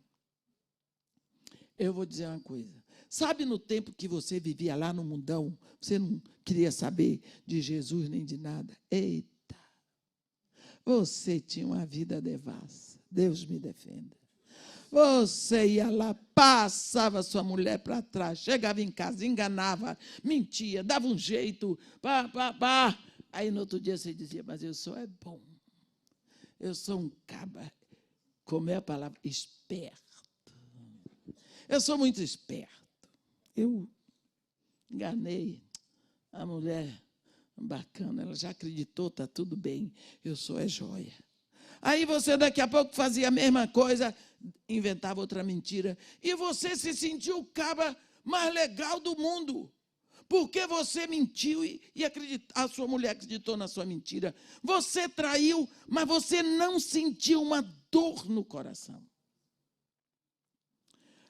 eu vou dizer uma coisa. Sabe, no tempo que você vivia lá no mundão, você não queria saber de Jesus nem de nada? Eita! Você tinha uma vida devassa. Deus me defenda. Você ia lá, passava sua mulher para trás, chegava em casa, enganava, mentia, dava um jeito, pá. Aí no outro dia você dizia: mas eu sou bom. Eu sou um caba. Como é a palavra? Esperto. Eu sou muito esperto. Eu enganei a mulher bacana, ela já acreditou, está tudo bem, eu sou joia. Aí você daqui a pouco fazia a mesma coisa, inventava outra mentira, e você se sentiu o caba mais legal do mundo, porque você mentiu e a sua mulher acreditou na sua mentira. Você traiu, mas você não sentiu uma dor no coração.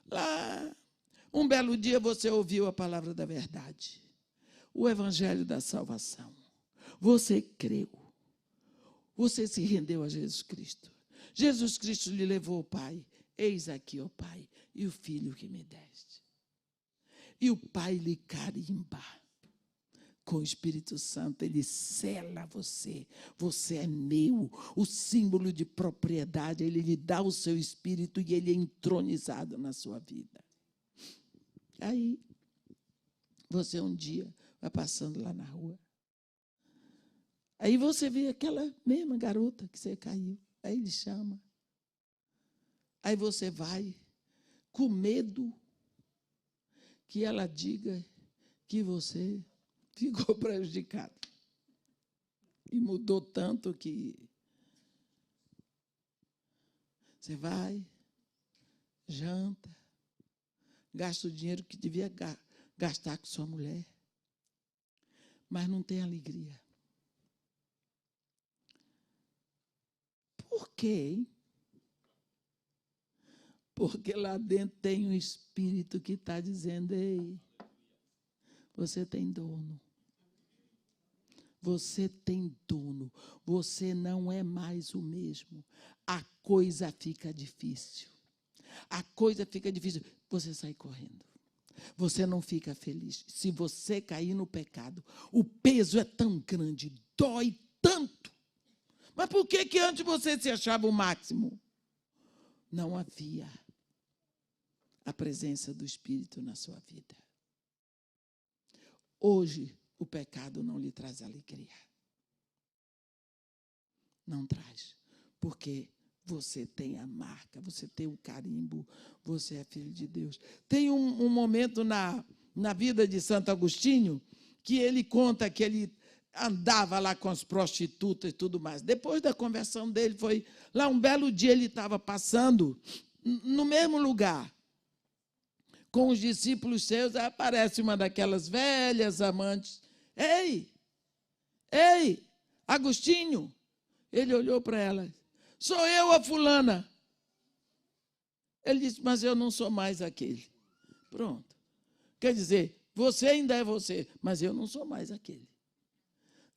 Lá, um belo dia você ouviu a palavra da verdade, o evangelho da salvação. Você creu. Você se rendeu a Jesus Cristo. Jesus Cristo lhe levou ao Pai. Eis aqui, ó Pai, e o Filho que me deste. E o Pai lhe carimba com o Espírito Santo. Ele sela você. Você é meu. O símbolo de propriedade. Ele lhe dá o seu Espírito e ele é entronizado na sua vida. Aí, você um dia vai passando lá na rua. Aí você vê aquela mesma garota que você caiu. Aí ele chama. Aí você vai com medo que ela diga que você ficou prejudicado. E mudou tanto que você vai, janta, gasta o dinheiro que devia gastar com sua mulher, mas não tem alegria. Por quê, hein? Porque lá dentro tem um espírito que está dizendo: ei, você tem dono. Você tem dono. Você não é mais o mesmo. A coisa fica difícil. A coisa fica difícil. Você sai correndo. Você não fica feliz. Se você cair no pecado, o peso é tão grande, dói tanto. Mas por que antes você se achava o máximo? Não havia a presença do Espírito na sua vida. Hoje, o pecado não lhe traz alegria. Não traz. Porque você tem a marca, você tem o carimbo, você é filho de Deus. Tem um momento na vida de Santo Agostinho que ele conta que ele andava lá com as prostitutas e tudo mais. Depois da conversão dele, foi lá um belo dia, ele estava passando no mesmo lugar com os discípulos seus. Aí aparece uma daquelas velhas amantes. Ei, Agostinho. Ele olhou para ela. Sou eu, a fulana. Ele disse: mas eu não sou mais aquele. Pronto. Quer dizer, você ainda é você, mas eu não sou mais aquele.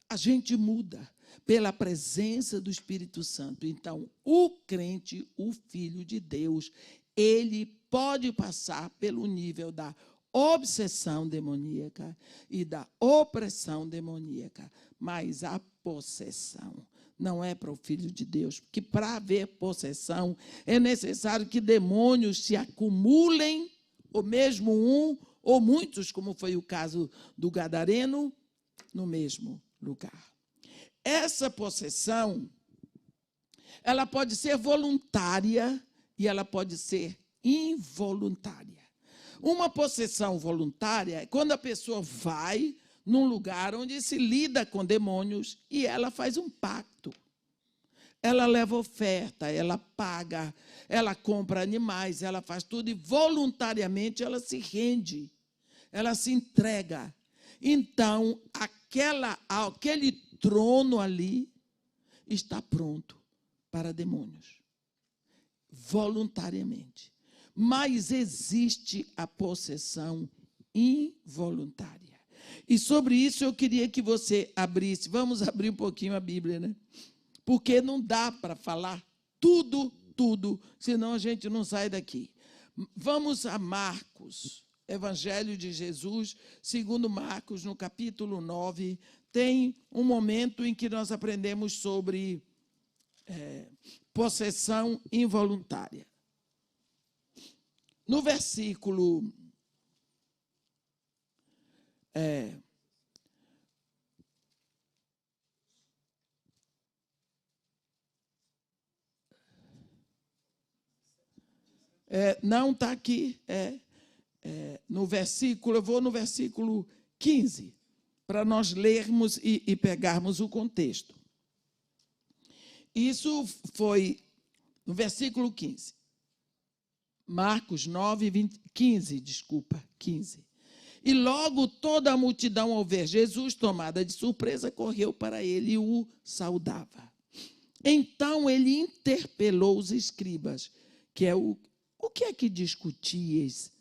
A gente muda pela presença do Espírito Santo. Então, o crente, o Filho de Deus, ele pode passar pelo nível da obsessão demoníaca e da opressão demoníaca, mas a possessão não é para o Filho de Deus, porque para haver possessão é necessário que demônios se acumulem, ou mesmo um ou muitos, como foi o caso do Gadareno, no mesmo lugar. essa possessão, ela pode ser voluntária e ela pode ser involuntária. Uma possessão voluntária é quando a pessoa vai num lugar onde se lida com demônios e ela faz um pacto. Ela leva oferta, ela paga, ela compra animais, ela faz tudo e voluntariamente ela se rende, ela se entrega. Então, aquele trono ali está pronto para demônios, voluntariamente. Mas existe a possessão involuntária. E sobre isso eu queria que você abrisse, vamos abrir um pouquinho a Bíblia, né? Porque não dá para falar tudo, senão a gente não sai daqui. Vamos a Marcos, Evangelho de Jesus, segundo Marcos, no capítulo 9, tem um momento em que nós aprendemos sobre possessão involuntária. No versículo não está aqui, no versículo, eu vou no versículo 15, para nós lermos e pegarmos o contexto. Isso foi no versículo 15. Marcos 9, 15. E logo toda a multidão, ao ver Jesus, tomada de surpresa, correu para ele e o saudava. Então ele interpelou os escribas, que é o que é que discutias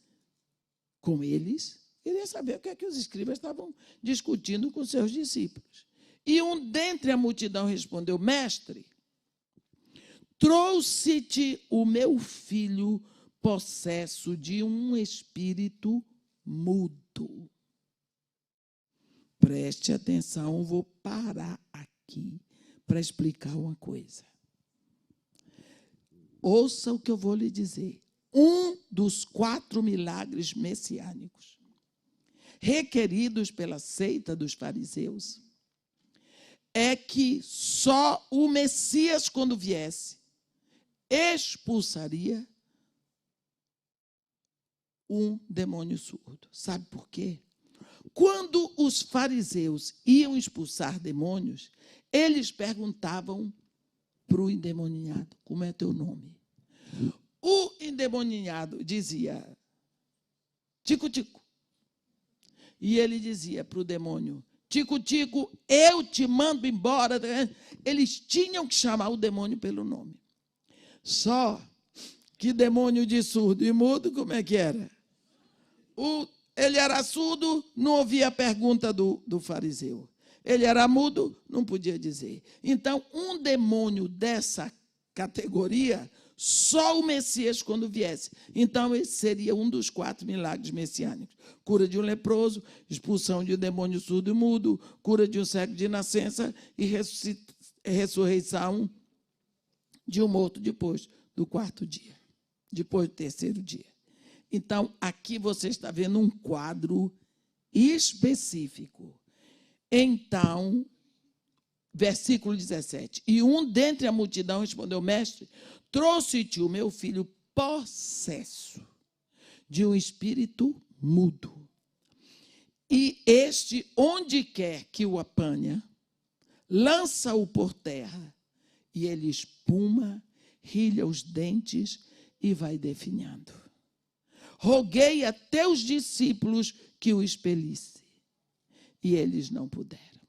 com eles? Queria saber o que é que os escribas estavam discutindo com seus discípulos. E um dentre a multidão respondeu: Mestre, trouxe-te o meu filho possesso de um espírito mudo. Preste atenção, vou parar aqui para explicar uma coisa. Ouça o que eu vou lhe dizer. Um dos 4 milagres messiânicos requeridos pela seita dos fariseus é que só o Messias, quando viesse, expulsaria um demônio surdo. Sabe por quê? Quando os fariseus iam expulsar demônios, eles perguntavam para o endemoniado: como é teu nome? O endemoniado dizia: tico-tico. E ele dizia para o demônio: tico-tico, eu te mando embora. Eles tinham que chamar o demônio pelo nome. Só que demônio de surdo e mudo, como é que era? Ele era surdo, não ouvia a pergunta do fariseu. Ele era mudo, não podia dizer. Então, um demônio dessa categoria, só o Messias quando viesse. Então, esse seria um dos 4 milagres messiânicos. Cura de um leproso, expulsão de um demônio surdo e mudo, cura de um cego de nascença e ressurreição de um morto depois do 4º dia, depois do 3º dia. Então, aqui você está vendo um quadro específico. Então, versículo 17. E um dentre a multidão respondeu: Mestre, trouxe-te o meu filho possesso de um espírito mudo. E este, onde quer que o apanha, lança-o por terra, e ele espuma, rilha os dentes e vai definhando. Roguei a teus discípulos que o expelisse, e eles não puderam.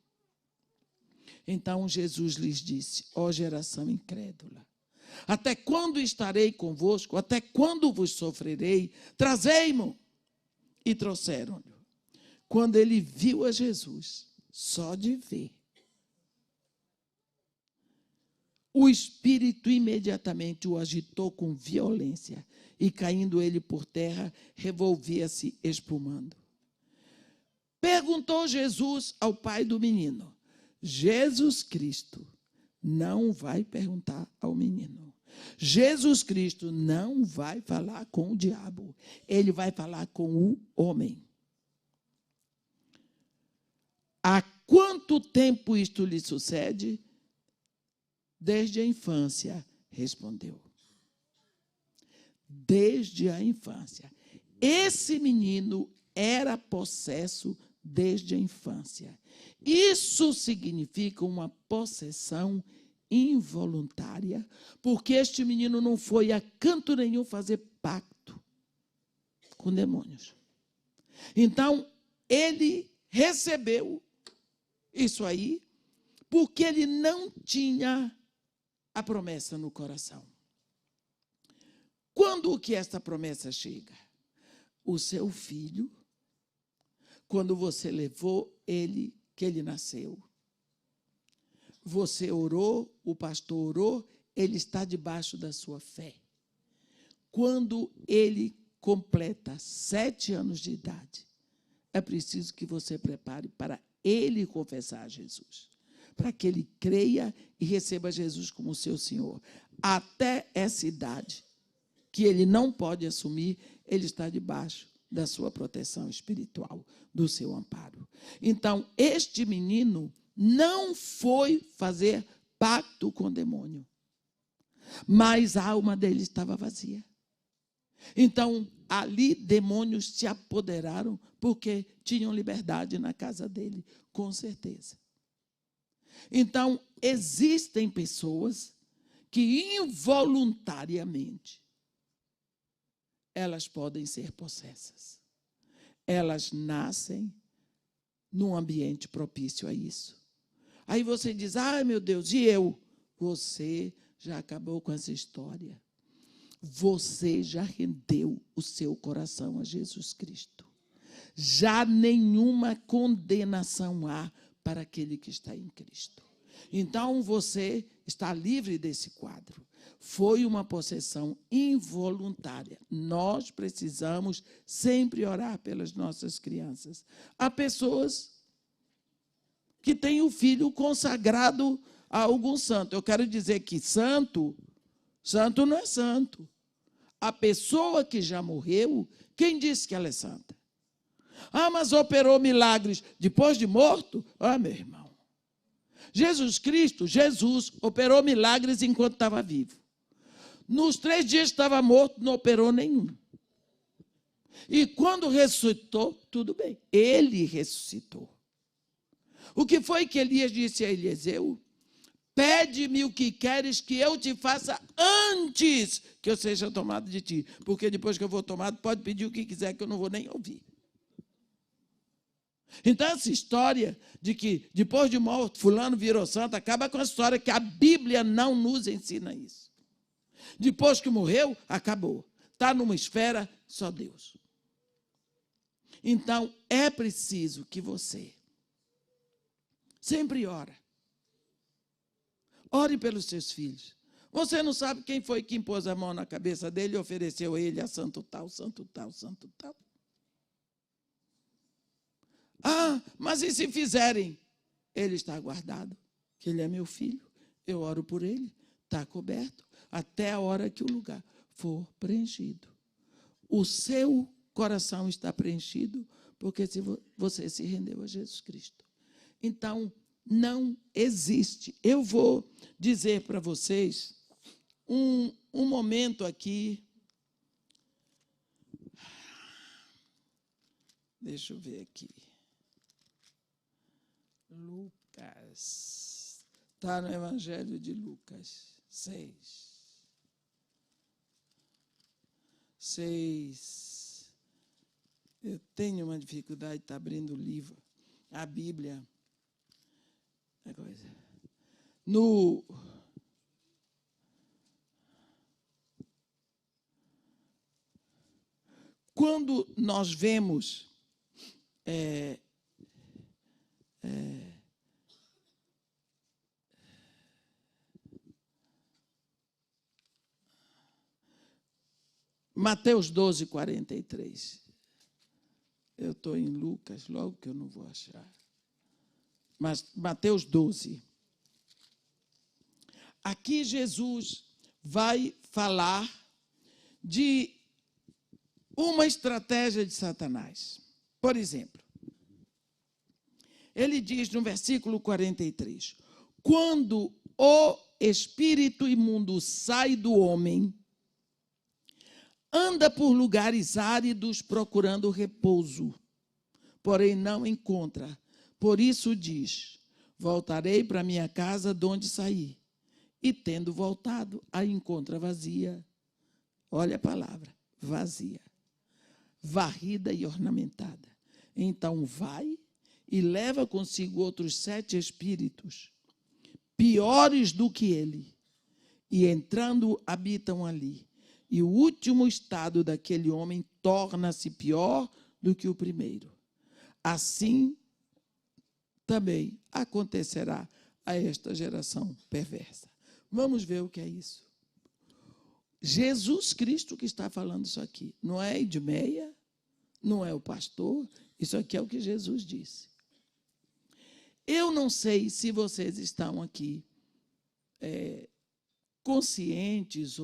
Então Jesus lhes disse: ó geração incrédula, até quando estarei convosco? Até quando vos sofrerei? Trazei-mo. E trouxeram-lhe. Quando ele viu a Jesus, só de ver, o espírito imediatamente o agitou com violência, e caindo ele por terra, revolvia-se espumando. Perguntou Jesus ao pai do menino. Jesus Cristo não vai perguntar ao menino. Jesus Cristo não vai falar com o diabo. Ele vai falar com o homem. A quanto tempo isto lhe sucede? Desde a infância, respondeu. Desde a infância. Esse menino era possesso desde a infância. Isso significa uma possessão involuntária, porque este menino não foi a canto nenhum fazer pacto com demônios. Então, ele recebeu isso aí, porque ele não tinha a promessa no coração. Quando que esta promessa chega? O seu filho, quando você levou ele, que ele nasceu. Você orou, o pastor orou, ele está debaixo da sua fé. Quando ele completa 7 anos de idade, é preciso que você prepare para ele confessar a Jesus, para que ele creia e receba Jesus como seu Senhor. Até essa idade, que ele não pode assumir, ele está debaixo da sua proteção espiritual, do seu amparo. Então, este menino não foi fazer pacto com o demônio, mas a alma dele estava vazia. Então, ali demônios se apoderaram, porque tinham liberdade na casa dele, com certeza. Então, existem pessoas que involuntariamente elas podem ser possessas. Elas nascem num ambiente propício a isso. Aí você diz, ai meu Deus, e eu? Você já acabou com essa história. Você já rendeu o seu coração a Jesus Cristo. Já nenhuma condenação há para aquele que está em Cristo. Então, você está livre desse quadro. Foi uma possessão involuntária. Nós precisamos sempre orar pelas nossas crianças. Há pessoas que têm o filho consagrado a algum santo. Eu quero dizer que santo não é santo. A pessoa que já morreu, quem disse que ela é santa? Ah, mas operou milagres depois de morto? Ah, meu irmão. Jesus Cristo, Jesus, operou milagres enquanto estava vivo. Nos 3 dias que estava morto, não operou nenhum. E quando ressuscitou, tudo bem. Ele ressuscitou. O que foi que Elias disse a Eliseu? Pede-me o que queres que eu te faça antes que eu seja tomado de ti. Porque depois que eu vou tomado, pode pedir o que quiser, que eu não vou nem ouvir. Então, essa história de que depois de morto, fulano virou santo, acaba com a história que a Bíblia não nos ensina isso. Depois que morreu, acabou. Está numa esfera, só Deus. Então, é preciso que você sempre ore. Ore pelos seus filhos. Você não sabe quem foi que impôs a mão na cabeça dele e ofereceu a ele a santo tal, santo tal, santo tal. Ah, mas e se fizerem? Ele está guardado, que ele é meu filho. Eu oro por ele, está coberto, até a hora que o lugar for preenchido. O seu coração está preenchido, porque você se rendeu a Jesus Cristo. Então, não existe. Eu vou dizer para vocês um momento aqui. Deixa eu ver aqui. Lucas. Está no Evangelho de Lucas 6. Eu tenho uma dificuldade de estar abrindo o livro, a Bíblia. Quando nós vemos Mateus 12, 43. Eu estou em Lucas, logo que eu não vou achar. Mas Mateus 12. Aqui Jesus vai falar de uma estratégia de Satanás. Por exemplo, Ele diz no versículo 43, quando o espírito imundo sai do homem, anda por lugares áridos procurando repouso, porém não encontra. Por isso diz, voltarei para minha casa de onde saí. E tendo voltado, a encontra vazia. Olha a palavra, vazia. Varrida e ornamentada. Então vai e leva consigo outros 7 espíritos, piores do que ele, e entrando habitam ali. E o último estado daquele homem torna-se pior do que o primeiro. Assim também acontecerá a esta geração perversa. Vamos ver o que é isso. Jesus Cristo que está falando isso aqui. Não é Edmeia, não é o pastor, isso aqui é o que Jesus disse. Eu não sei se vocês estão aqui conscientes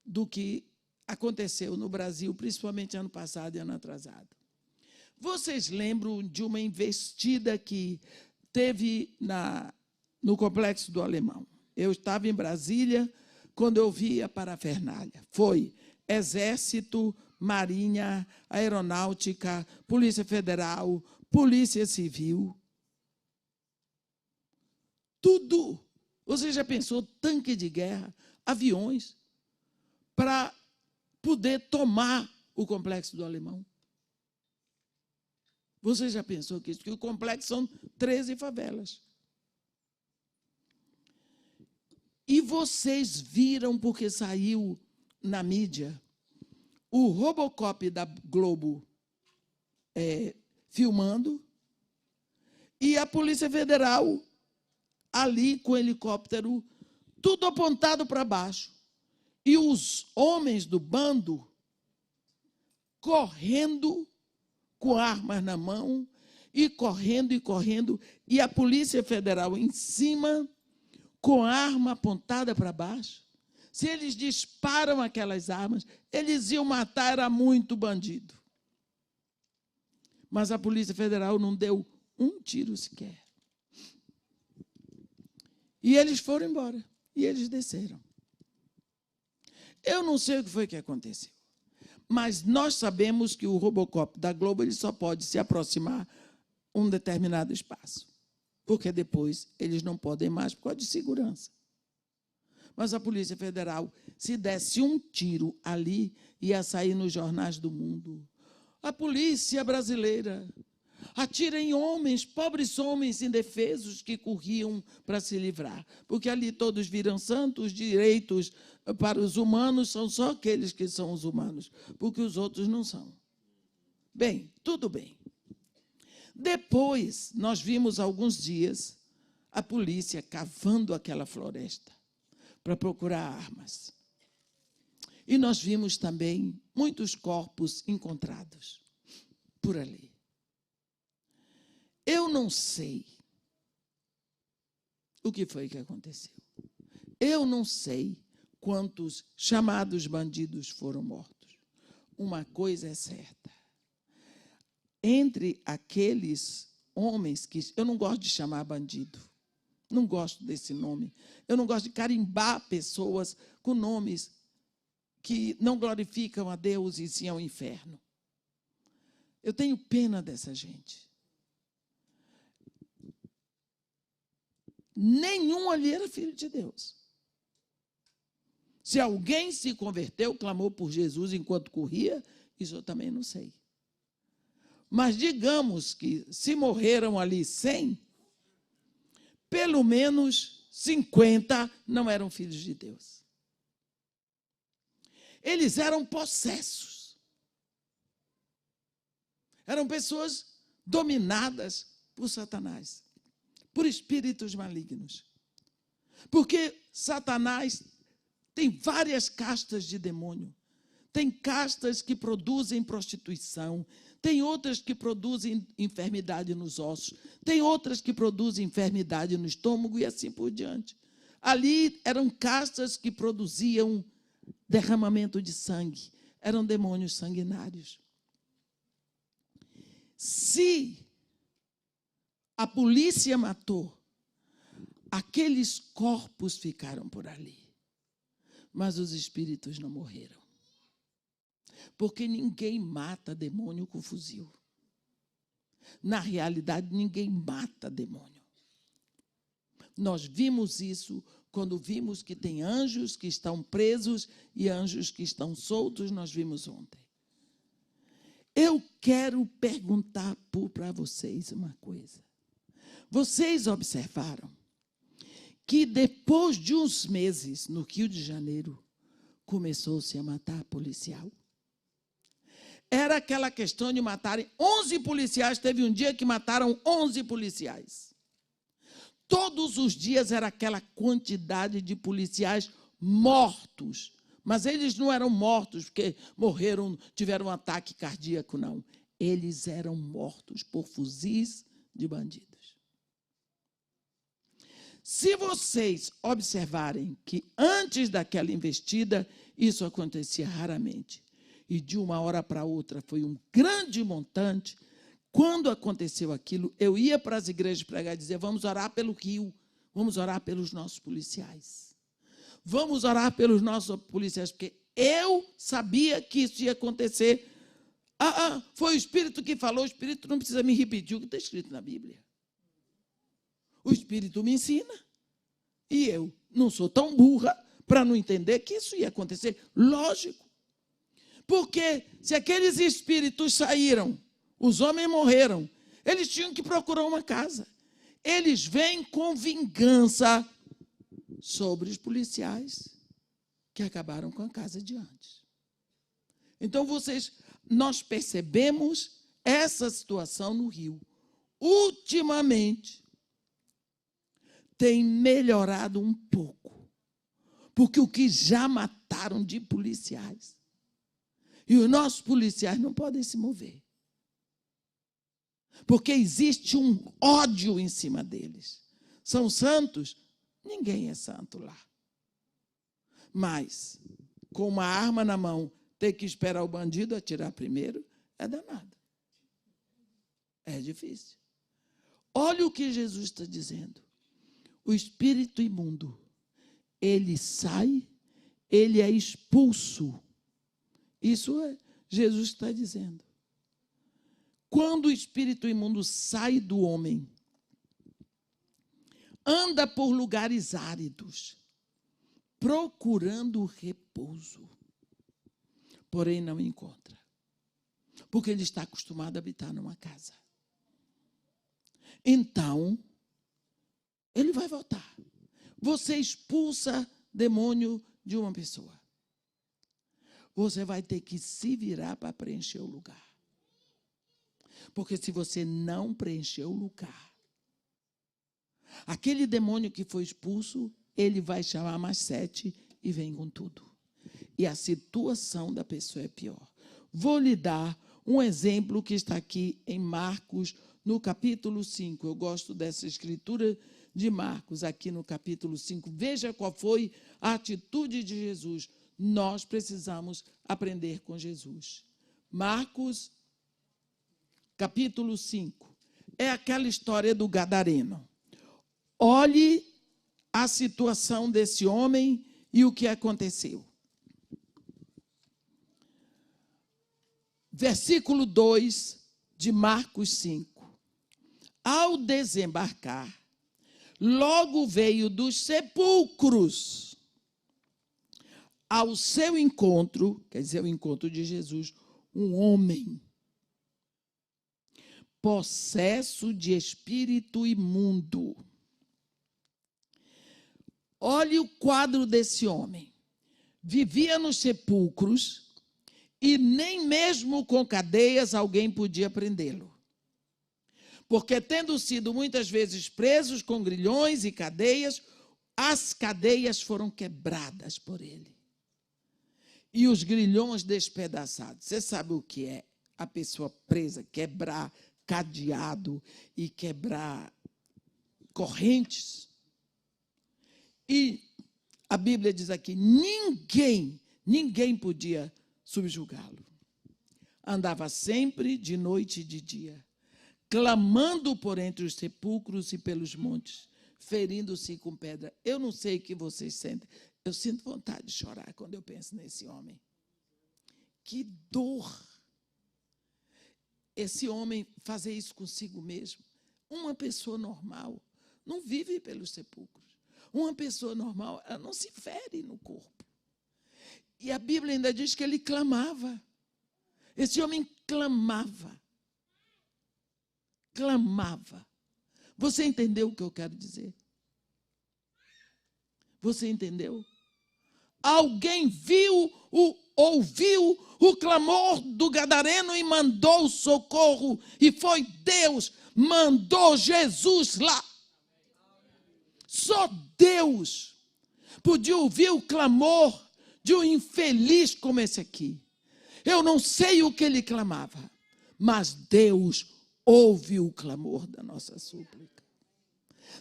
do que aconteceu no Brasil, principalmente ano passado e ano atrasado. Vocês lembram de uma investida que teve no Complexo do Alemão? Eu estava em Brasília quando eu vi a parafernália. Foi Exército, Marinha, Aeronáutica, Polícia Federal, Polícia Civil. Tudo. Você já pensou tanque de guerra, aviões, para poder tomar o Complexo do Alemão? Você já pensou que isso? Que o complexo são 13 favelas. E vocês viram, porque saiu na mídia, o Robocop da Globo filmando, e a Polícia Federal ali com o helicóptero, tudo apontado para baixo. E os homens do bando correndo com armas na mão, e correndo, e a Polícia Federal em cima, com a arma apontada para baixo. Se eles disparam aquelas armas, eles iam matar, era muito bandido. Mas a Polícia Federal não deu um tiro sequer. E eles foram embora, e eles desceram. Eu não sei o que foi que aconteceu, mas nós sabemos que o Robocop da Globo ele só pode se aproximar um determinado espaço, porque depois eles não podem mais por causa de segurança. Mas a Polícia Federal, se desse um tiro ali, ia sair nos jornais do mundo. A polícia brasileira atira em homens, pobres homens indefesos que corriam para se livrar, porque ali todos viram santos, direitos para os humanos são só aqueles que são os humanos, porque os outros não são. Bem, tudo bem. Depois, nós vimos alguns dias a polícia cavando aquela floresta para procurar armas. E nós vimos também muitos corpos encontrados por ali. Eu não sei o que foi que aconteceu. Eu não sei quantos chamados bandidos foram mortos. Uma coisa é certa. Entre aqueles homens que... Eu não gosto de chamar bandido. Não gosto desse nome. Eu não gosto de carimbar pessoas com nomes que não glorificam a Deus e sim ao inferno. Eu tenho pena dessa gente. Nenhum ali era filho de Deus. Se alguém se converteu, clamou por Jesus enquanto corria, isso eu também não sei. Mas digamos que se morreram ali 100, pelo menos 50 não eram filhos de Deus. Eles eram possessos. Eram pessoas dominadas por Satanás, por espíritos malignos. Porque Satanás tem várias castas de demônio. Tem castas que produzem prostituição, tem outras que produzem enfermidade nos ossos, tem outras que produzem enfermidade no estômago e assim por diante. Ali eram castas que produziam derramamento de sangue, eram demônios sanguinários. Se a polícia matou, aqueles corpos ficaram por ali, mas os espíritos não morreram. Porque ninguém mata demônio com fuzil. Na realidade, ninguém mata demônio. Nós vimos isso quando vimos que tem anjos que estão presos e anjos que estão soltos, nós vimos ontem. Eu quero perguntar para vocês uma coisa. Vocês observaram que depois de uns meses, no Rio de Janeiro, começou-se a matar policial? Era aquela questão de matarem 11 policiais. Teve um dia que mataram 11 policiais. Todos os dias era aquela quantidade de policiais mortos. Mas eles não eram mortos porque morreram, tiveram um ataque cardíaco, não. Eles eram mortos por fuzis de bandidos. Se vocês observarem que antes daquela investida, isso acontecia raramente, e de uma hora para outra foi um grande montante, quando aconteceu aquilo, eu ia para as igrejas pregar e dizer, vamos orar pelo Rio, vamos orar pelos nossos policiais. Vamos orar pelos nossos policiais, porque eu sabia que isso ia acontecer. Foi o Espírito que falou, o Espírito não precisa me repetir o que está escrito na Bíblia. O Espírito me ensina. E eu não sou tão burra para não entender que isso ia acontecer. Lógico. Porque se aqueles espíritos saíram, os homens morreram, eles tinham que procurar uma casa. Eles vêm com vingança sobre os policiais que acabaram com a casa de antes. Então, nós percebemos essa situação no Rio. Ultimamente, tem melhorado um pouco, porque o que já mataram de policiais, e os nossos policiais não podem se mover, porque existe um ódio em cima deles. São santos? Ninguém é santo lá. Mas, com uma arma na mão, ter que esperar o bandido atirar primeiro, é danado. É difícil. Olha o que Jesus está dizendo. O espírito imundo, ele sai, ele é expulso. Isso é, Jesus está dizendo. Quando o espírito imundo sai do homem, anda por lugares áridos, procurando repouso, porém não encontra, porque ele está acostumado a habitar numa casa. Então, ele vai voltar. Você expulsa demônio de uma pessoa. Você vai ter que se virar para preencher o lugar. Porque se você não preencher o lugar, aquele demônio que foi expulso, ele vai chamar mais 7 e vem com tudo. E a situação da pessoa é pior. Vou lhe dar um exemplo que está aqui em Marcos, no capítulo 5. Eu gosto dessa escritura de Marcos, aqui no capítulo 5. Veja qual foi a atitude de Jesus. Nós precisamos aprender com Jesus. Marcos, capítulo 5. É aquela história do gadareno. Olhe a situação desse homem e o que aconteceu. Versículo 2 de Marcos 5. Ao desembarcar, logo veio dos sepulcros ao seu encontro, quer dizer, o encontro de Jesus, um homem possesso de espírito imundo. Olhe o quadro desse homem. Vivia nos sepulcros e nem mesmo com cadeias alguém podia prendê-lo. Porque, tendo sido muitas vezes presos com grilhões e cadeias, as cadeias foram quebradas por ele. E os grilhões despedaçados. Você sabe o que é a pessoa presa, quebrar cadeado e quebrar correntes? E a Bíblia diz aqui, ninguém podia subjugá-lo. Andava sempre de noite e de dia, clamando por entre os sepulcros e pelos montes, ferindo-se com pedra. Eu não sei o que vocês sentem. Eu sinto vontade de chorar quando eu penso nesse homem. Que dor! Esse homem fazer isso consigo mesmo. Uma pessoa normal não vive pelos sepulcros. Uma pessoa normal, ela não se fere no corpo. E a Bíblia ainda diz que ele clamava. Esse homem clamava. Clamava. Você entendeu o que eu quero dizer? Você entendeu? Alguém ouviu o clamor do gadareno e mandou socorro. E foi Deus, mandou Jesus lá. Só Deus podia ouvir o clamor de um infeliz como esse aqui. Eu não sei o que ele clamava, mas Deus ouve o clamor da nossa súplica.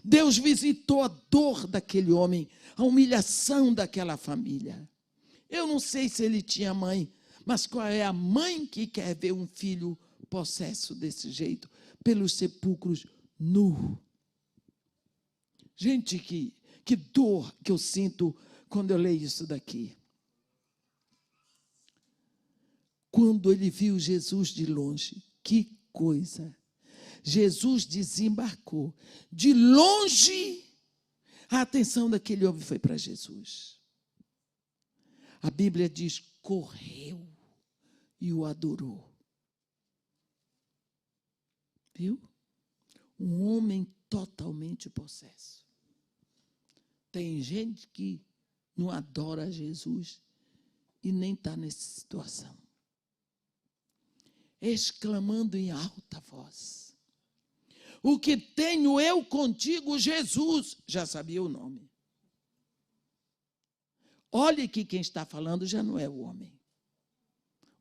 Deus visitou a dor daquele homem, a humilhação daquela família. Eu não sei se ele tinha mãe, mas qual é a mãe que quer ver um filho possesso desse jeito, pelos sepulcros nu? Gente, que dor que eu sinto quando eu leio isso daqui. Quando ele viu Jesus de longe, que coisa! Jesus desembarcou. De longe, a atenção daquele homem foi para Jesus. A Bíblia diz, correu e o adorou. Viu? Um homem totalmente possesso. Tem gente que não adora Jesus e nem está nessa situação. Exclamando em alta voz. O que tenho eu contigo, Jesus? Já sabia o nome. Olhe que quem está falando já não é o homem.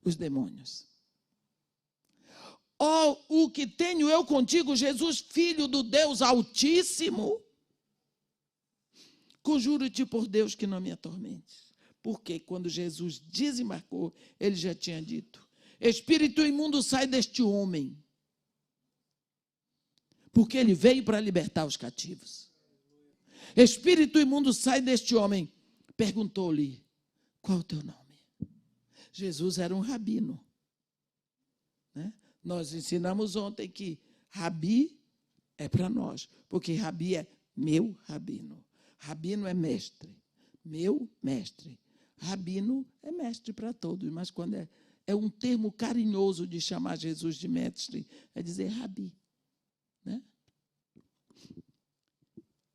Os demônios. Oh, o que tenho eu contigo, Jesus, filho do Deus Altíssimo? Conjuro-te por Deus que não me atormentes. Porque quando Jesus desembarcou, ele já tinha dito, espírito imundo, sai deste homem. Porque ele veio para libertar os cativos. Espírito imundo, sai deste homem. Perguntou-lhe, qual é o teu nome? Jesus era um rabino. Né? Nós ensinamos ontem que rabi é para nós, porque rabi é meu rabino. Rabino é mestre, meu mestre. Rabino é mestre para todos, mas quando é um termo carinhoso de chamar Jesus de mestre, é dizer rabi. Né?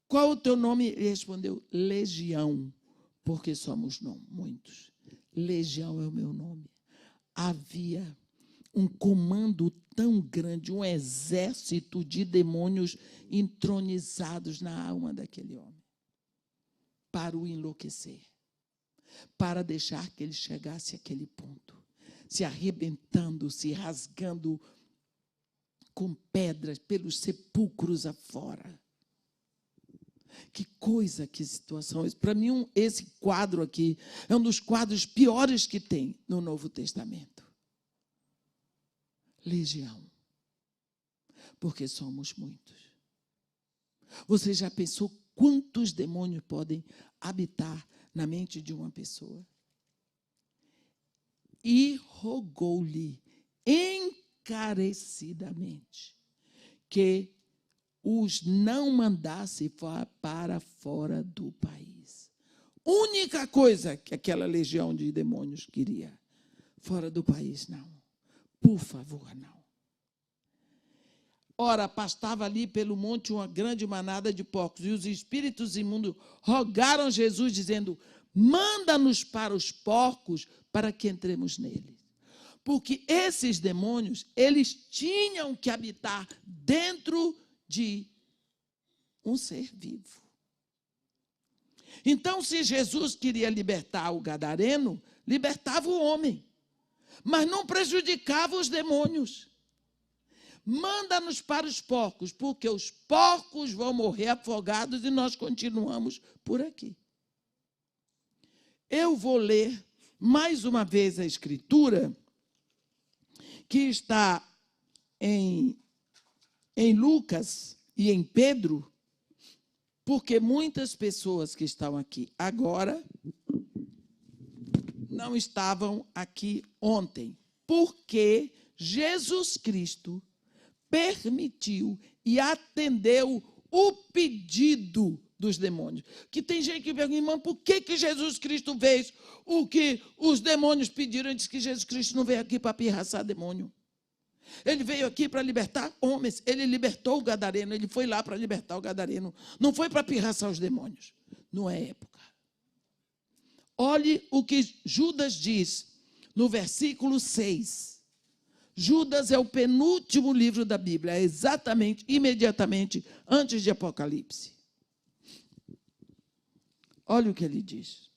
Qual o teu nome? Ele respondeu, Legião, porque somos muitos. Legião é o meu nome. Havia um comando tão grande, um exército de demônios entronizados na alma daquele homem, para o enlouquecer, para deixar que ele chegasse àquele ponto, se arrebentando, se rasgando com pedras pelos sepulcros afora. Que coisa, que situação. Para mim, esse quadro aqui é um dos quadros piores que tem no Novo Testamento. Legião. Porque somos muitos. Você já pensou quantos demônios podem habitar na mente de uma pessoa? E rogou-lhe encarecidamente que os não mandasse para fora do país. Única coisa que aquela legião de demônios queria. Fora do país, não. Por favor, não. Ora, pastava ali pelo monte uma grande manada de porcos, e os espíritos imundos rogaram a Jesus, dizendo, manda-nos para os porcos, para que entremos neles. Porque esses demônios, eles tinham que habitar dentro de um ser vivo. Então, se Jesus queria libertar o gadareno, libertava o homem, mas não prejudicava os demônios. Manda-nos para os porcos, porque os porcos vão morrer afogados e nós continuamos por aqui. Eu vou ler mais uma vez a Escritura, que está em em Lucas e em Pedro, porque muitas pessoas que estão aqui agora não estavam aqui ontem, porque Jesus Cristo permitiu e atendeu o pedido dos demônios. Que tem gente que pergunta, irmão, por que Jesus Cristo fez o que os demônios pediram? Ele disse que Jesus Cristo não veio aqui para pirraçar demônio. Ele veio aqui para libertar homens. Ele libertou o gadareno, ele foi lá para libertar o gadareno. Não foi para pirraçar os demônios. Não é época. Olhe o que Judas diz no versículo 6. Judas é o penúltimo livro da Bíblia, é exatamente, imediatamente antes de Apocalipse. Olha o que ele diz.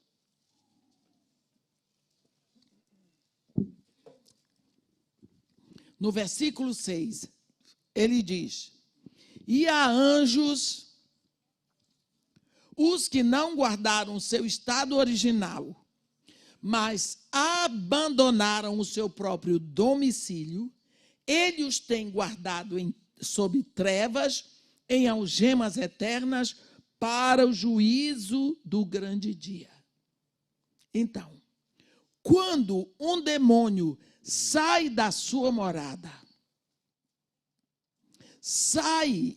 No versículo 6, ele diz: e a anjos, os que não guardaram o seu estado original, mas abandonaram o seu próprio domicílio, ele os tem guardado sob trevas, em algemas eternas, para o juízo do grande dia. Então, quando um demônio sai da sua morada, sai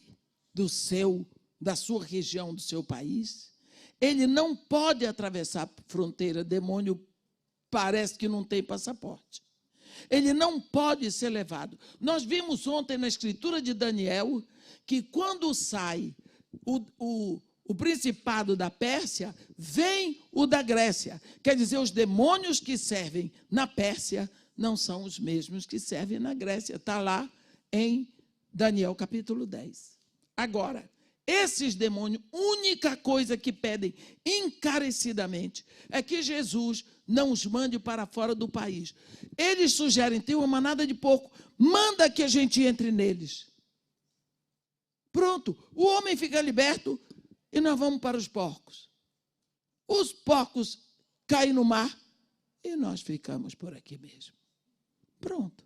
da sua região, do seu país, ele não pode atravessar a fronteira. Demônio parece que não tem passaporte. Ele não pode ser levado. Nós vimos ontem na escritura de Daniel que quando sai o principado da Pérsia, vem o da Grécia. Quer dizer, os demônios que servem na Pérsia não são os mesmos que servem na Grécia. Está lá em Daniel capítulo 10. Agora, esses demônios, única coisa que pedem encarecidamente é que Jesus não os mande para fora do país. Eles sugerem, tem uma manada de porco, manda que a gente entre neles. Pronto, o homem fica liberto e nós vamos para os porcos. Os porcos caem no mar e nós ficamos por aqui mesmo. Pronto.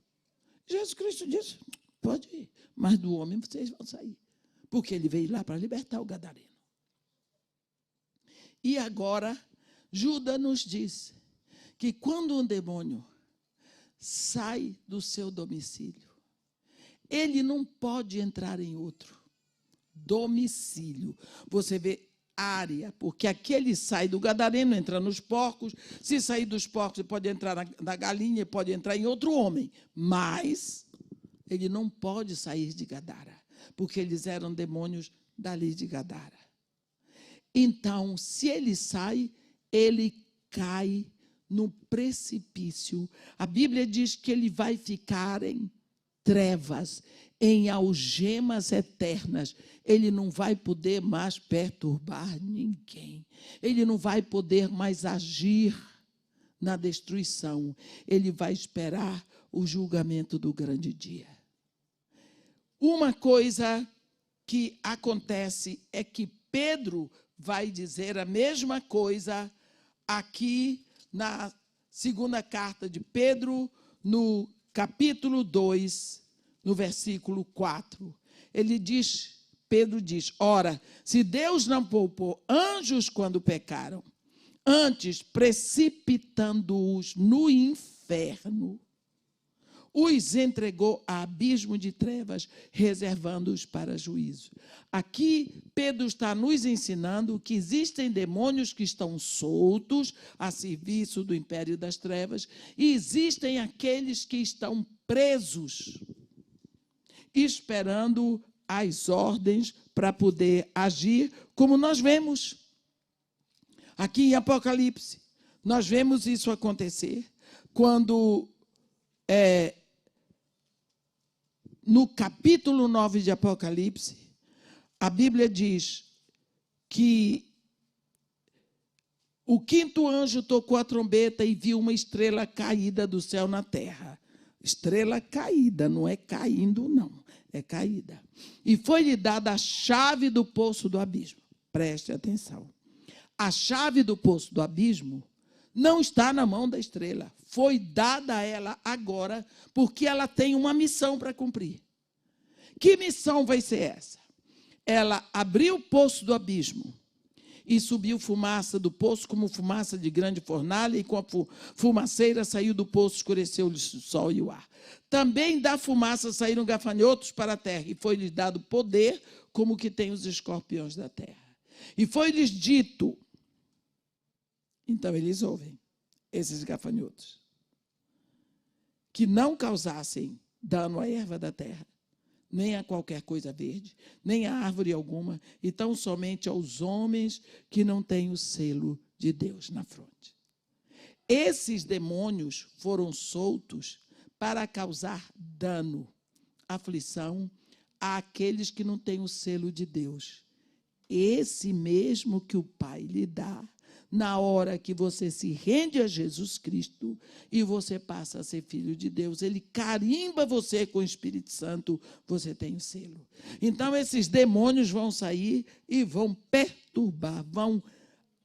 Jesus Cristo disse, pode ir, mas do homem vocês vão sair. Porque ele veio lá para libertar o gadareno. E agora, Judas nos diz que quando um demônio sai do seu domicílio, ele não pode entrar em outro. Domicílio. Você vê área, porque aqui ele sai do gadareno, entra nos porcos. Se sair dos porcos, ele pode entrar na galinha, pode entrar em outro homem. Mas ele não pode sair de Gadara, porque eles eram demônios dali de Gadara. Então, se ele sai, ele cai no precipício. A Bíblia diz que ele vai ficar em trevas, em algemas eternas. Ele não vai poder mais perturbar ninguém. Ele não vai poder mais agir na destruição. Ele vai esperar o julgamento do grande dia. Uma coisa que acontece é que Pedro vai dizer a mesma coisa aqui na segunda carta de Pedro, no capítulo 2, no versículo 4. Pedro diz, ora, se Deus não poupou anjos quando pecaram, antes precipitando-os no inferno, os entregou a abismo de trevas, reservando-os para juízo. Aqui, Pedro está nos ensinando que existem demônios que estão soltos a serviço do império das trevas e existem aqueles que estão presos, esperando as ordens para poder agir, como nós vemos aqui em Apocalipse. Nós vemos isso acontecer quando no capítulo 9 de Apocalipse, a Bíblia diz que o quinto anjo tocou a trombeta e viu uma estrela caída do céu na terra. Estrela caída, não é caindo, não, é caída. E foi-lhe dada a chave do poço do abismo. Preste atenção. A chave do poço do abismo não está na mão da estrela. Foi dada a ela agora, porque ela tem uma missão para cumprir. Que missão vai ser essa? Ela abriu o poço do abismo e subiu fumaça do poço como fumaça de grande fornalha, e com a fumaceira saiu do poço, escureceu-lhe o sol e o ar. Também da fumaça saíram gafanhotos para a terra, e foi-lhes dado poder como que tem os escorpiões da terra. E foi-lhes dito, então eles ouvem, esses gafanhotos, que não causassem dano à erva da terra, nem a qualquer coisa verde, nem a árvore alguma, e tão somente aos homens que não têm o selo de Deus na fronte. Esses demônios foram soltos para causar dano, aflição àqueles que não têm o selo de Deus. Esse mesmo que o Pai lhe dá, na hora que você se rende a Jesus Cristo e você passa a ser filho de Deus, ele carimba você com o Espírito Santo, você tem o selo. Então, esses demônios vão sair e vão perturbar, vão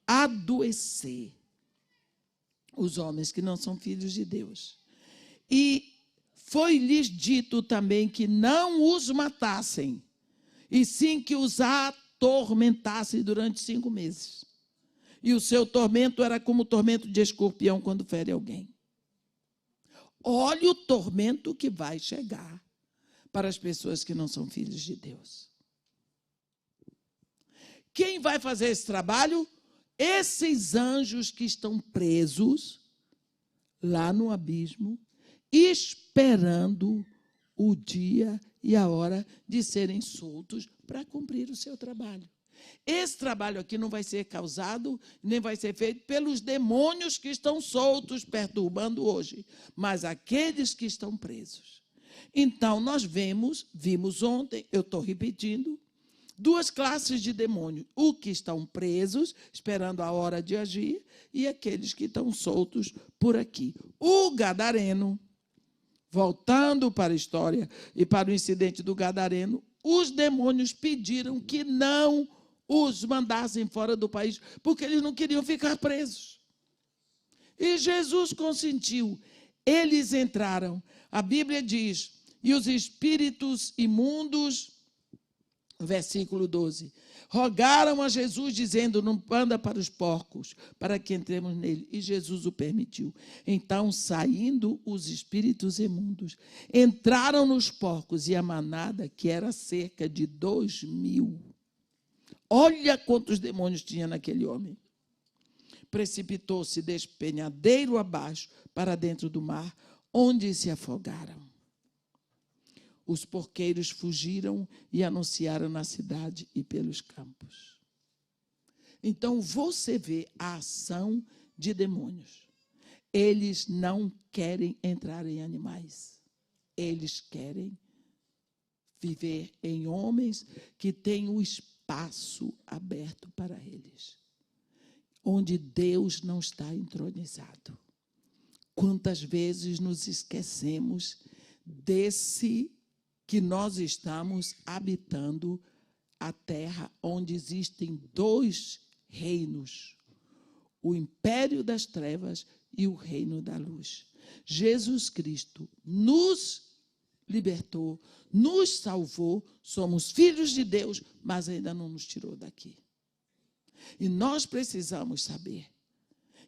adoecer os homens que não são filhos de Deus. E foi-lhes dito também que não os matassem, e sim que os atormentassem durante 5 meses. E o seu tormento era como o tormento de escorpião quando fere alguém. Olha o tormento que vai chegar para as pessoas que não são filhos de Deus. Quem vai fazer esse trabalho? Esses anjos que estão presos lá no abismo, esperando o dia e a hora de serem soltos para cumprir o seu trabalho. Esse trabalho aqui não vai ser causado, nem vai ser feito pelos demônios que estão soltos, perturbando hoje, mas aqueles que estão presos. Então, nós vimos ontem, eu estou repetindo, 2 classes de demônios. O que estão presos, esperando a hora de agir, e aqueles que estão soltos por aqui. O gadareno, voltando para a história e para o incidente do gadareno, os demônios pediram que não os mandassem fora do país, porque eles não queriam ficar presos. E Jesus consentiu. Eles entraram. A Bíblia diz, e os espíritos imundos, versículo 12, rogaram a Jesus, dizendo, não manda para os porcos, para que entremos nele. E Jesus o permitiu. Então, saindo os espíritos imundos, entraram nos porcos, e a manada, que era cerca de 2.000, olha quantos demônios tinha naquele homem, precipitou-se despenhadeiro abaixo para dentro do mar, onde se afogaram. Os porqueiros fugiram e anunciaram na cidade e pelos campos. Então, você vê a ação de demônios. Eles não querem entrar em animais. Eles querem viver em homens que têm o espaço aberto para eles, onde Deus não está entronizado. Quantas vezes nos esquecemos desse que nós estamos habitando a terra onde existem 2 reinos, o império das trevas e o reino da luz. Jesus Cristo nos libertou, nos salvou, somos filhos de Deus, mas ainda não nos tirou daqui. E nós precisamos saber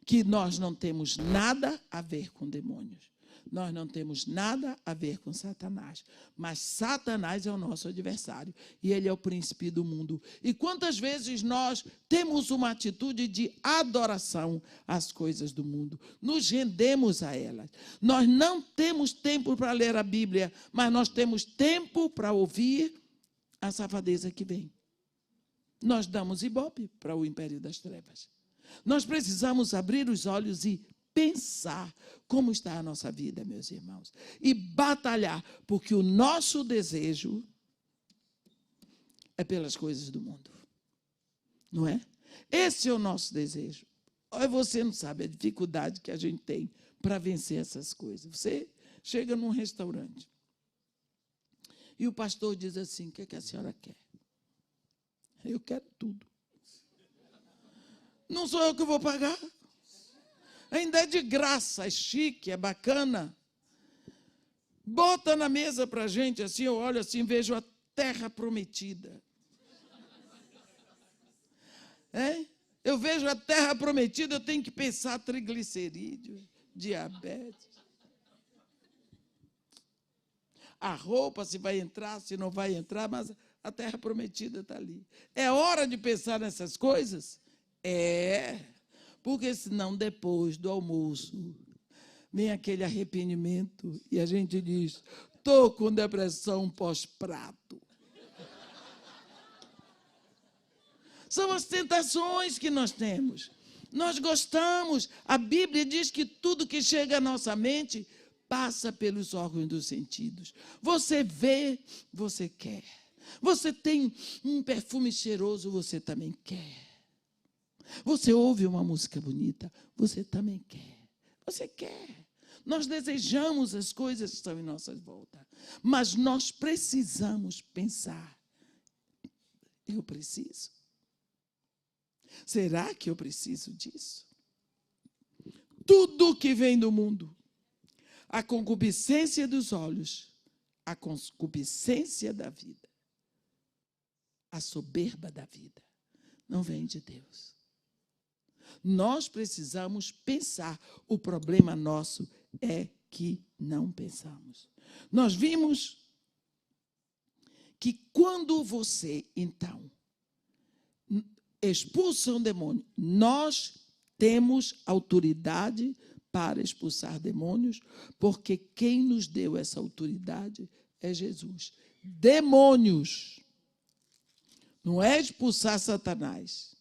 que nós não temos nada a ver com demônios. Nós não temos nada a ver com Satanás, mas Satanás é o nosso adversário e ele é o príncipe do mundo. E quantas vezes nós temos uma atitude de adoração às coisas do mundo, nos rendemos a elas. Nós não temos tempo para ler a Bíblia, mas nós temos tempo para ouvir a safadeza que vem. Nós damos ibope para o império das trevas. Nós precisamos abrir os olhos e pensar como está a nossa vida, meus irmãos, e batalhar, porque o nosso desejo é pelas coisas do mundo, não é? Esse é o nosso desejo. Você não sabe a dificuldade que a gente tem para vencer essas coisas. Você chega num restaurante e o pastor diz assim, o que é que a senhora quer? Eu quero tudo. Não sou eu que vou pagar. Ainda é de graça, é chique, é bacana. Bota na mesa para a gente, assim, eu olho assim, vejo terra prometida. Eu vejo a terra prometida, eu tenho que pensar triglicerídeo, diabetes. A roupa, se vai entrar, se não vai entrar, mas a terra prometida está ali. É hora de pensar nessas coisas? Porque senão depois do almoço vem aquele arrependimento e a gente diz, estou com depressão pós-prato. São as tentações que nós temos. Nós gostamos. A Bíblia diz que tudo que chega à nossa mente passa pelos órgãos dos sentidos. Você vê, você quer. Você tem um perfume cheiroso, você também quer. Você ouve uma música bonita, você também quer. Você quer. Nós desejamos as coisas que estão em nossa volta. Mas nós precisamos pensar. Eu preciso? Será que eu preciso disso? Tudo que vem do mundo, a concupiscência dos olhos, a concupiscência da vida, a soberba da vida, não vem de Deus. Nós precisamos pensar. O problema nosso é que não pensamos. Nós vimos que quando você, então, expulsa um demônio, nós temos autoridade para expulsar demônios, porque quem nos deu essa autoridade é Jesus. Demônios. Não é expulsar Satanás.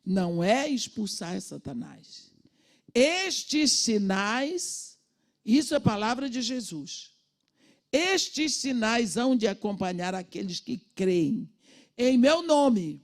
Não é expulsar Satanás. Estes sinais, isso é a palavra de Jesus. Estes sinais hão de acompanhar aqueles que creem. Em meu nome,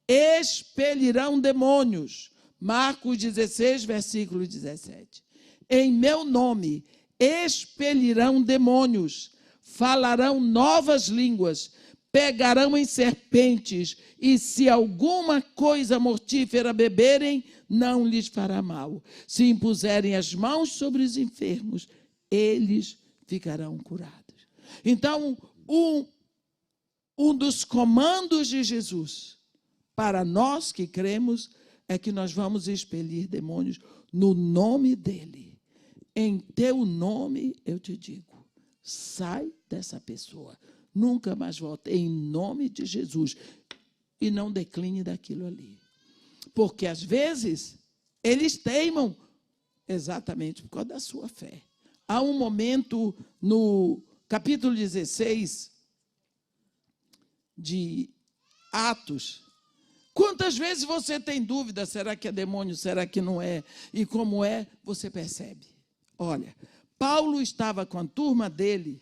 expelirão demônios. Marcos 16, versículo 17. Em meu nome, expelirão demônios, falarão novas línguas, pegarão em serpentes, e se alguma coisa mortífera beberem, não lhes fará mal. Se impuserem as mãos sobre os enfermos, eles ficarão curados. Então, um dos comandos de Jesus para nós que cremos é que nós vamos expelir demônios no nome dele. Em teu nome, eu te digo, sai dessa pessoa. Nunca mais volte, em nome de Jesus. E não decline daquilo ali. Porque, às vezes, eles teimam exatamente por causa da sua fé. Há um momento no capítulo 16 de Atos. Quantas vezes você tem dúvida, será que é demônio, será que não é? E como é, você percebe. Olha, Paulo estava com a turma dele,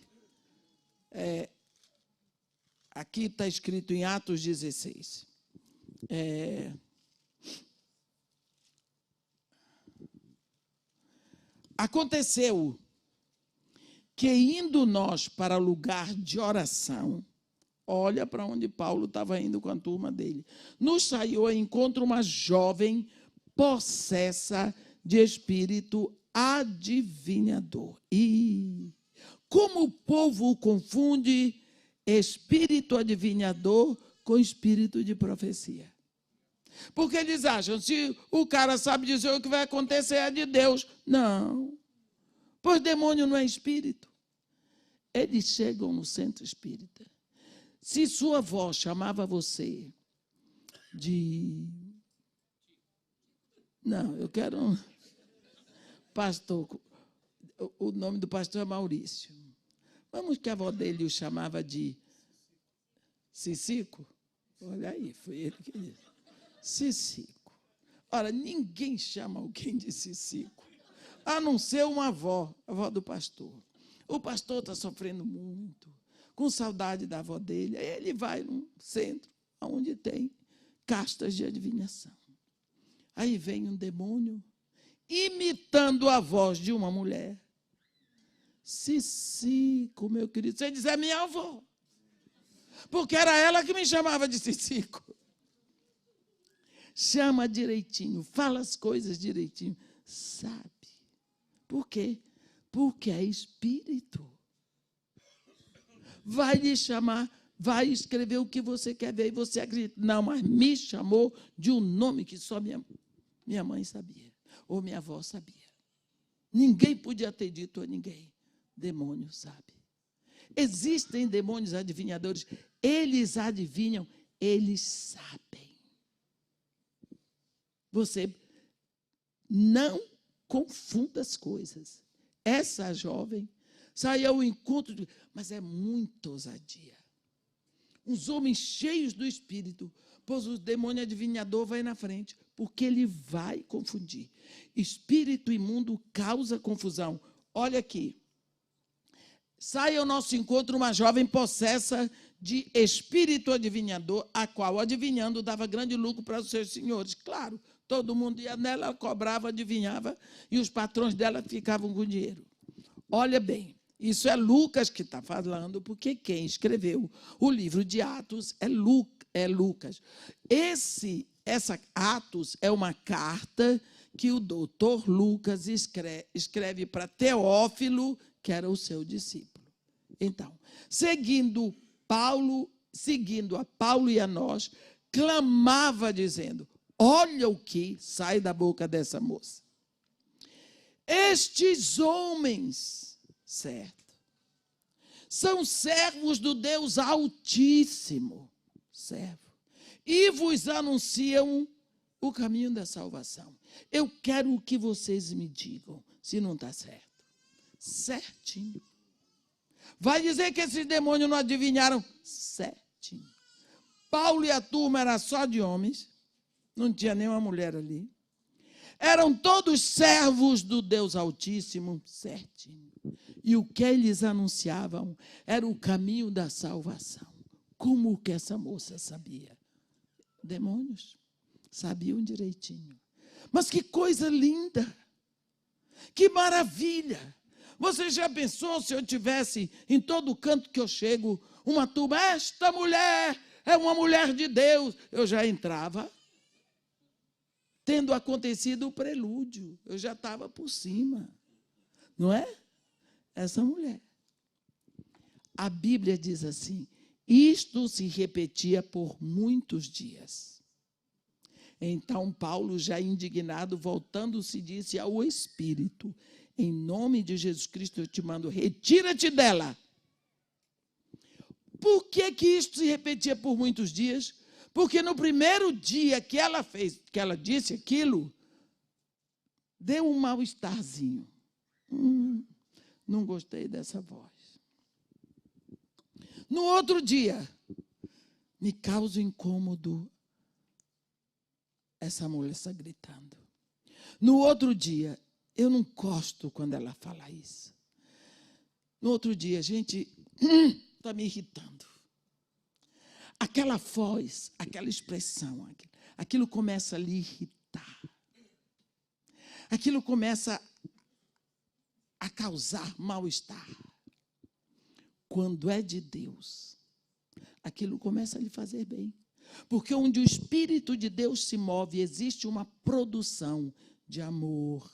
aqui está escrito em Atos 16. Aconteceu que, indo nós para lugar de oração, olha para onde Paulo estava indo com a turma dele, nos saiu ao encontro uma jovem possessa de espírito adivinhador. E como o povo confunde espírito adivinhador com espírito de profecia. Porque eles acham, se o cara sabe dizer o que vai acontecer, é de Deus. Não. Pois demônio não é espírito. Eles chegam no centro espírita. Se sua avó chamava você de... Não, eu quero um pastor. O nome do pastor é Maurício. Vamos que a avó dele o chamava de Cicico? Olha aí, foi ele que disse. Cicico. Ora, ninguém chama alguém de Cicico, a não ser uma avó, a avó do pastor. O pastor está sofrendo muito, com saudade da avó dele. Aí ele vai num centro, onde tem castas de adivinhação. Aí vem um demônio, imitando a voz de uma mulher. Cicico, meu querido, você diz, é minha avó. Porque era ela que me chamava de Cicico. Chama direitinho, fala as coisas direitinho. Sabe. Por quê? Porque é espírito. vai lhe chamar, vai escrever o que você quer ver e você acredita. Não, mas me chamou de um nome que só minha mãe sabia, ou minha avó sabia. Ninguém podia ter dito a ninguém. Demônio sabe. Existem demônios adivinhadores, eles adivinham, eles sabem. Você não confunda as coisas. Essa jovem saiu ao encontro, mas é muita ousadia. Uns homens cheios do Espírito, pois o demônio adivinhador vai na frente, porque ele vai confundir. Espírito imundo causa confusão. Olha aqui. Sai ao nosso encontro uma jovem possessa de espírito adivinhador, a qual, adivinhando, dava grande lucro para os seus senhores. Claro, todo mundo ia nela, ela cobrava, adivinhava, e os patrões dela ficavam com dinheiro. Olha bem, isso é Lucas que está falando, porque quem escreveu o livro de Atos é Lucas. Essa Atos é uma carta que o doutor Lucas escreve para Teófilo, que era o seu discípulo. Então, seguindo a Paulo e a nós, clamava dizendo, olha o que sai da boca dessa moça. Estes homens, certo, são servos do Deus Altíssimo, servo, e vos anunciam o caminho da salvação. Eu quero que vocês me digam se não está certo. Certinho. Vai dizer que esses demônios não adivinharam? Certinho. Paulo e a turma era só de homens, não tinha nenhuma mulher ali. Eram todos servos do Deus Altíssimo, certinho. E o que eles anunciavam era o caminho da salvação. Como que essa moça sabia? Demônios sabiam direitinho. Mas que coisa linda! Que maravilha! Você já pensou se eu tivesse, em todo canto que eu chego, uma turma, esta mulher é uma mulher de Deus? Eu já entrava, tendo acontecido o prelúdio, eu já estava por cima, não é? Essa mulher. A Bíblia diz assim, isto se repetia por muitos dias. Então Paulo, já indignado, voltando-se, disse ao Espírito, em nome de Jesus Cristo eu te mando, retira-te dela. Por que isto se repetia por muitos dias? Porque no primeiro dia que ela disse aquilo, deu um mal-estarzinho. Não gostei dessa voz. No outro dia, me causa incômodo essa mulher está gritando. No outro dia, eu não gosto quando ela fala isso. No outro dia, gente, está me irritando. Aquela voz, aquela expressão, aquilo começa a lhe irritar. Aquilo começa a causar mal-estar. Quando é de Deus, aquilo começa a lhe fazer bem. Porque onde o Espírito de Deus se move, existe uma produção de amor,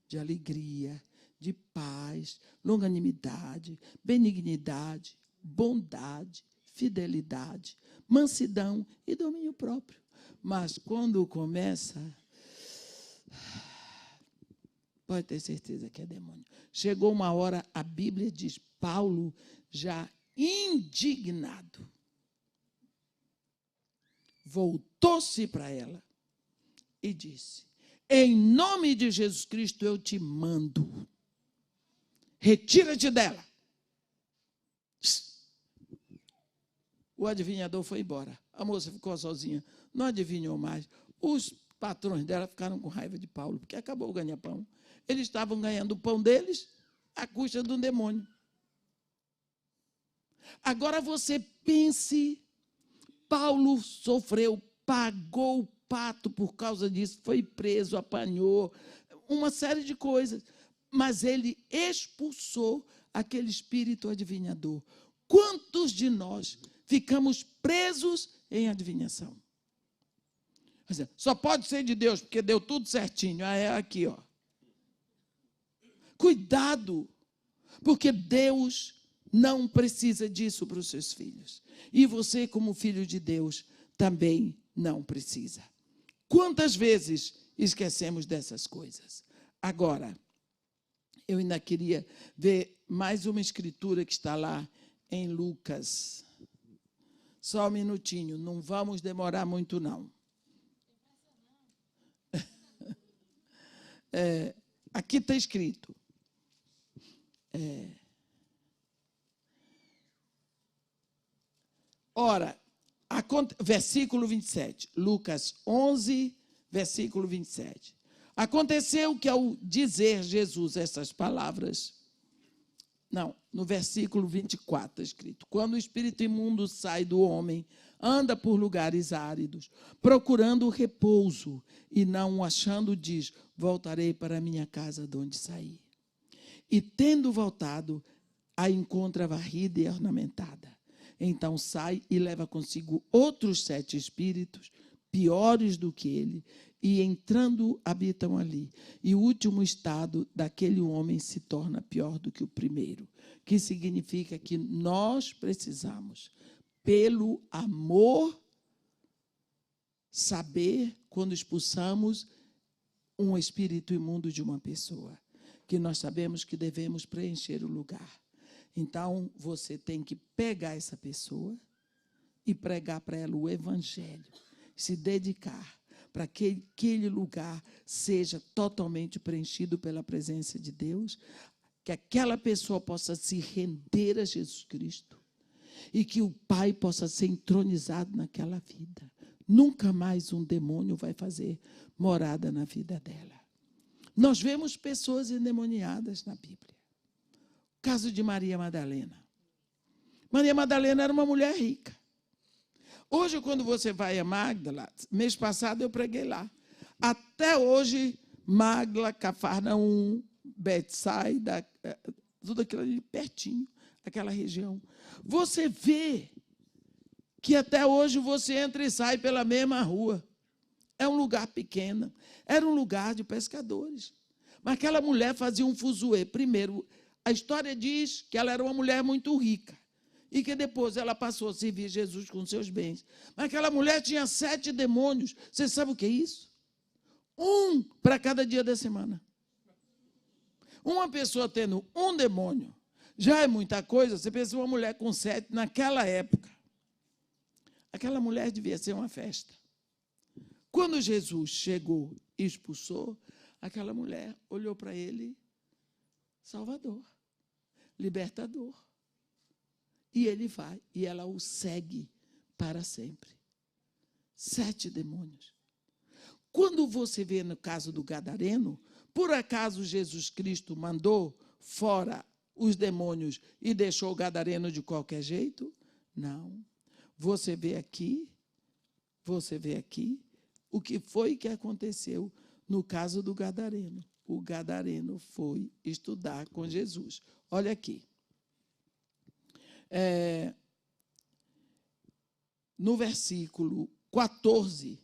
de alegria, de paz, longanimidade, benignidade, bondade, fidelidade, mansidão e domínio próprio. Mas quando começa, pode ter certeza que é demônio. Chegou uma hora, a Bíblia diz, Paulo já indignado, voltou-se para ela e disse, em nome de Jesus Cristo eu te mando, retira-te dela. O adivinhador foi embora, a moça ficou sozinha, não adivinhou mais. Os patrões dela ficaram com raiva de Paulo, porque acabou o ganha-pão. Eles estavam ganhando o pão deles à custa de um demônio. Agora você pense, Paulo sofreu, pagou o pato por causa disso, foi preso, apanhou, uma série de coisas. Mas ele expulsou aquele espírito adivinhador. Quantos de nós ficamos presos em adivinhação? Só pode ser de Deus, porque deu tudo certinho. Ah, é aqui, ó. Cuidado, porque Deus não precisa disso para os seus filhos. E você, como filho de Deus, também não precisa. Quantas vezes esquecemos dessas coisas? Agora, eu ainda queria ver mais uma escritura que está lá em Lucas. Só um minutinho, não vamos demorar muito, não. Aqui está escrito. Ora, versículo 27, Lucas 11, versículo 27. Aconteceu que ao dizer Jesus essas palavras, no versículo 24 está escrito, quando o espírito imundo sai do homem, anda por lugares áridos, procurando repouso, e não o achando, diz, voltarei para a minha casa de onde saí. E tendo voltado, a encontra varrida e ornamentada. Então sai e leva consigo outros 7 espíritos, piores do que ele, e entrando habitam ali. E o último estado daquele homem se torna pior do que o primeiro, que significa que nós precisamos, pelo amor, saber quando expulsamos um espírito imundo de uma pessoa, que nós sabemos que devemos preencher o lugar. Então, você tem que pegar essa pessoa e pregar para ela o evangelho, se dedicar para que aquele lugar seja totalmente preenchido pela presença de Deus, que aquela pessoa possa se render a Jesus Cristo e que o Pai possa ser entronizado naquela vida. Nunca mais um demônio vai fazer morada na vida dela. Nós vemos pessoas endemoniadas na Bíblia. O caso de Maria Madalena. Maria Madalena era uma mulher rica. Hoje, quando você vai a Magdala, mês passado eu preguei lá. Até hoje, Magdala, Cafarnaum, Betsaida, tudo aquilo ali pertinho, aquela região. Você vê que até hoje você entra e sai pela mesma rua. É um lugar pequeno. Era um lugar de pescadores. Mas aquela mulher fazia um fuzuê. Primeiro, a história diz que ela era uma mulher muito rica. E que depois ela passou a servir Jesus com seus bens. Mas aquela mulher tinha 7 demônios. Você sabe o que é isso? 1 para cada dia da semana. Uma pessoa tendo 1 demônio já é muita coisa. Você pensa uma mulher com 7 naquela época. Aquela mulher devia ser uma festa. Quando Jesus chegou e expulsou, aquela mulher olhou para ele, Salvador, libertador. E ele vai, e ela o segue para sempre. 7 demônios. Quando você vê no caso do Gadareno, por acaso Jesus Cristo mandou fora os demônios e deixou o Gadareno de qualquer jeito? Não. Você vê aqui o que foi que aconteceu no caso do Gadareno. O Gadareno foi estudar com Jesus. Olha aqui. No versículo 14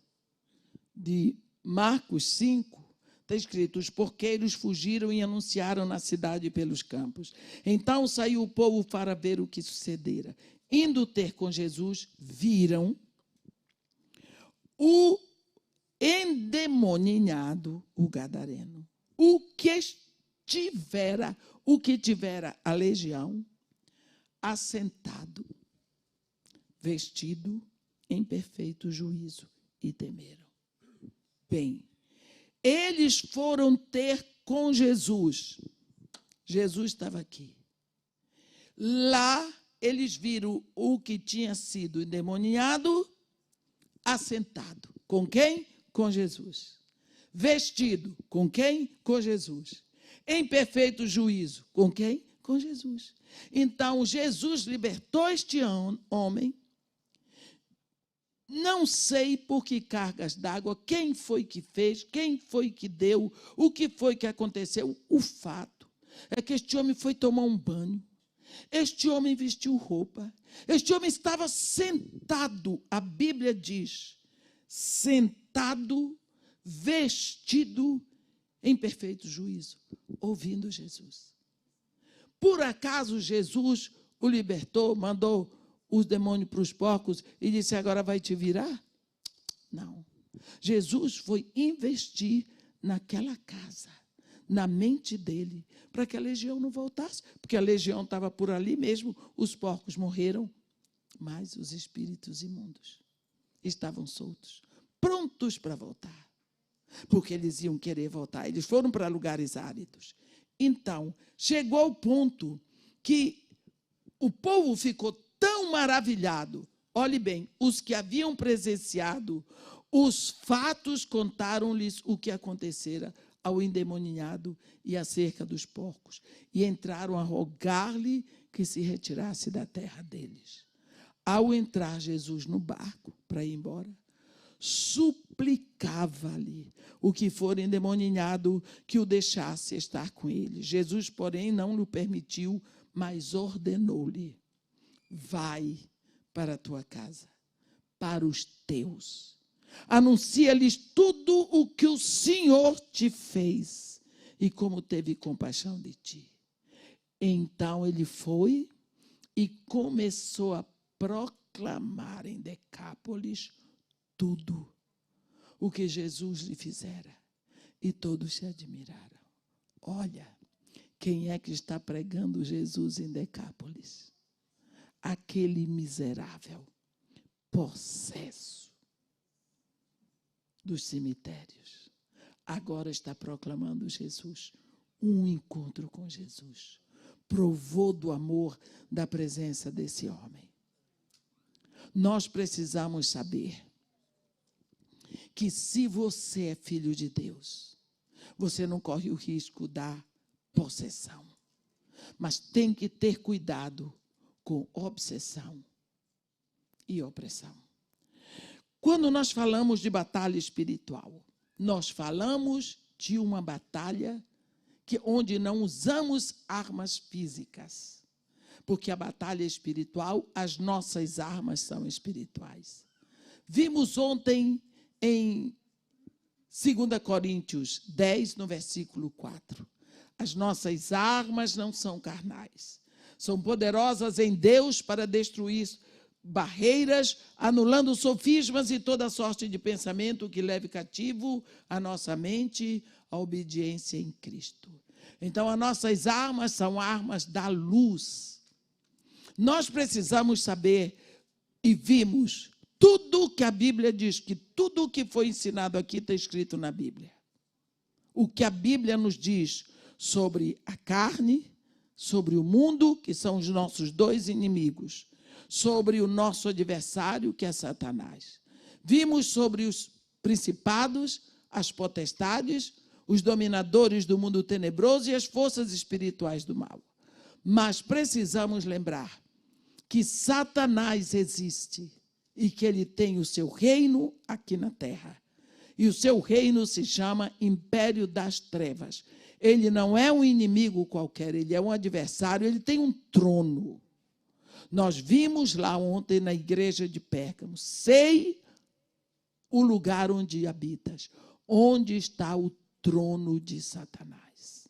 de Marcos 5, está escrito, os porqueiros fugiram e anunciaram na cidade e pelos campos. Então saiu o povo para ver o que sucedera. Indo ter com Jesus, viram o endemoniado, o Gadareno, o que tivera a legião, assentado, vestido em perfeito juízo, e temeram. Bem, eles foram ter com Jesus. Jesus estava aqui. Lá, eles viram o que tinha sido endemoniado, assentado. Com quem? Com Jesus. Vestido. Com quem? Com Jesus. Em perfeito juízo. Com quem? Com Jesus. Então, Jesus libertou este homem. Não sei por que cargas d'água, quem foi que fez, quem foi que deu, o que foi que aconteceu. O fato é que este homem foi tomar um banho. Este homem vestiu roupa. Este homem estava sentado, a Bíblia diz, sentado, vestido em perfeito juízo, ouvindo Jesus. Por acaso Jesus o libertou, mandou os demônios para os porcos e disse, agora vai te virar? Não. Jesus foi investir naquela casa, na mente dele, para que a legião não voltasse, porque a legião estava por ali mesmo, os porcos morreram, mas os espíritos imundos estavam soltos, prontos para voltar, porque eles iam querer voltar. Eles foram para lugares áridos. Então, chegou o ponto que o povo ficou tão maravilhado. Olhe bem, os que haviam presenciado os fatos contaram-lhes o que acontecera ao endemoniado e acerca dos porcos, e entraram a rogar-lhe que se retirasse da terra deles. Ao entrar Jesus no barco para ir embora, suplicava-lhe o que for endemoniado que o deixasse estar com ele. Jesus, porém, não lhe permitiu, mas ordenou-lhe, vai para a tua casa, para os teus. Anuncia-lhes tudo o que o Senhor te fez e como teve compaixão de ti. Então ele foi e começou a proclamar em Decápolis tudo o que Jesus lhe fizera. E todos se admiraram. Olha, quem é que está pregando Jesus em Decápolis? Aquele miserável, possesso dos cemitérios. Agora está proclamando Jesus, um encontro com Jesus. Provou do amor da presença desse homem. Nós precisamos saber que se você é filho de Deus, você não corre o risco da possessão, mas tem que ter cuidado com obsessão e opressão. Quando nós falamos de batalha espiritual, nós falamos de uma batalha onde não usamos armas físicas, porque a batalha espiritual, as nossas armas são espirituais. Vimos ontem em 2 Coríntios 10, no versículo 4. As nossas armas não são carnais, são poderosas em Deus para destruir barreiras, anulando sofismas e toda sorte de pensamento que leve cativo a nossa mente à obediência em Cristo. Então, as nossas armas são armas da luz. Nós precisamos saber, e vimos, tudo que a Bíblia diz, que tudo o que foi ensinado aqui está escrito na Bíblia. O que a Bíblia nos diz sobre a carne, sobre o mundo, que são os nossos dois inimigos, sobre o nosso adversário, que é Satanás. Vimos sobre os principados, as potestades, os dominadores do mundo tenebroso e as forças espirituais do mal. Mas precisamos lembrar que Satanás existe e que ele tem o seu reino aqui na terra. E o seu reino se chama Império das Trevas. Ele não é um inimigo qualquer, ele é um adversário, ele tem um trono. Nós vimos lá ontem na igreja de Pérgamo, sei o lugar onde habitas, onde está o trono de Satanás.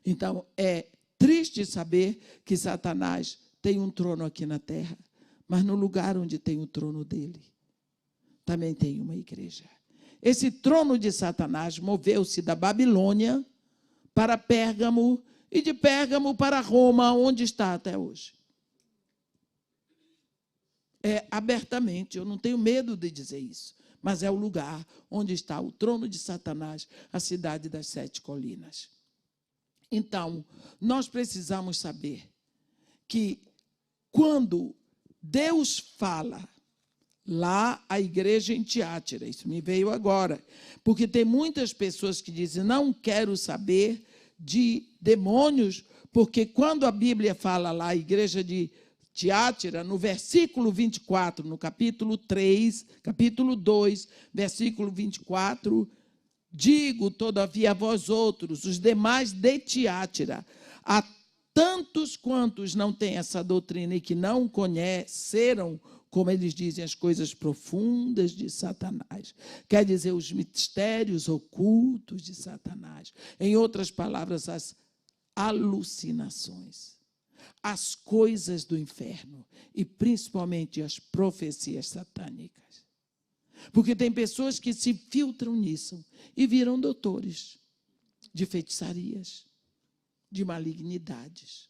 Então, é triste saber que Satanás tem um trono aqui na terra, mas no lugar onde tem o trono dele, também tem uma igreja. Esse trono de Satanás moveu-se da Babilônia para Pérgamo e de Pérgamo para Roma, onde está até hoje. Abertamente, eu não tenho medo de dizer isso, mas é o lugar onde está o trono de Satanás, a cidade das 7 colinas. Então, nós precisamos saber que quando Deus fala lá a igreja em Tiátira, isso me veio agora, porque tem muitas pessoas que dizem, não quero saber de demônios, porque quando a Bíblia fala lá, a igreja de Tiátira, no versículo 24, no capítulo 3, capítulo 2, versículo 24, digo, todavia, a vós outros, os demais de Tiátira, a tantos quantos não têm essa doutrina e que não conheceram, como eles dizem, as coisas profundas de Satanás. Quer dizer, os mistérios ocultos de Satanás. Em outras palavras, as alucinações. as coisas do inferno e principalmente as profecias satânicas. Porque tem pessoas que se filtram nisso e viram doutores de feitiçarias, de malignidades.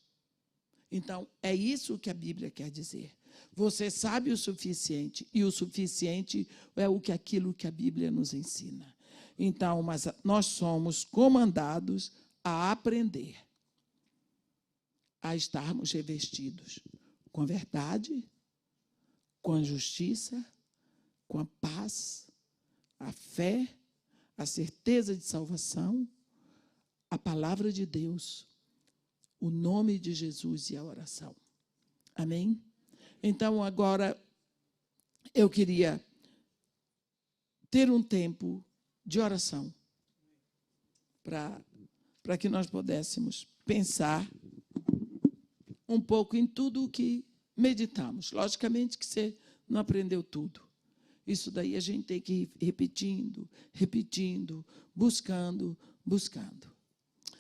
Então, é isso que a Bíblia quer dizer. Você sabe o suficiente, e o suficiente é aquilo que a Bíblia nos ensina. Então, mas nós somos comandados a aprender, a estarmos revestidos com a verdade, com a justiça, com a paz, a fé, a certeza de salvação, a palavra de Deus, o nome de Jesus e a oração. Amém? Então, agora, eu queria ter um tempo de oração para que nós pudéssemos pensar um pouco em tudo o que meditamos. Logicamente que você não aprendeu tudo. Isso daí a gente tem que ir repetindo, buscando.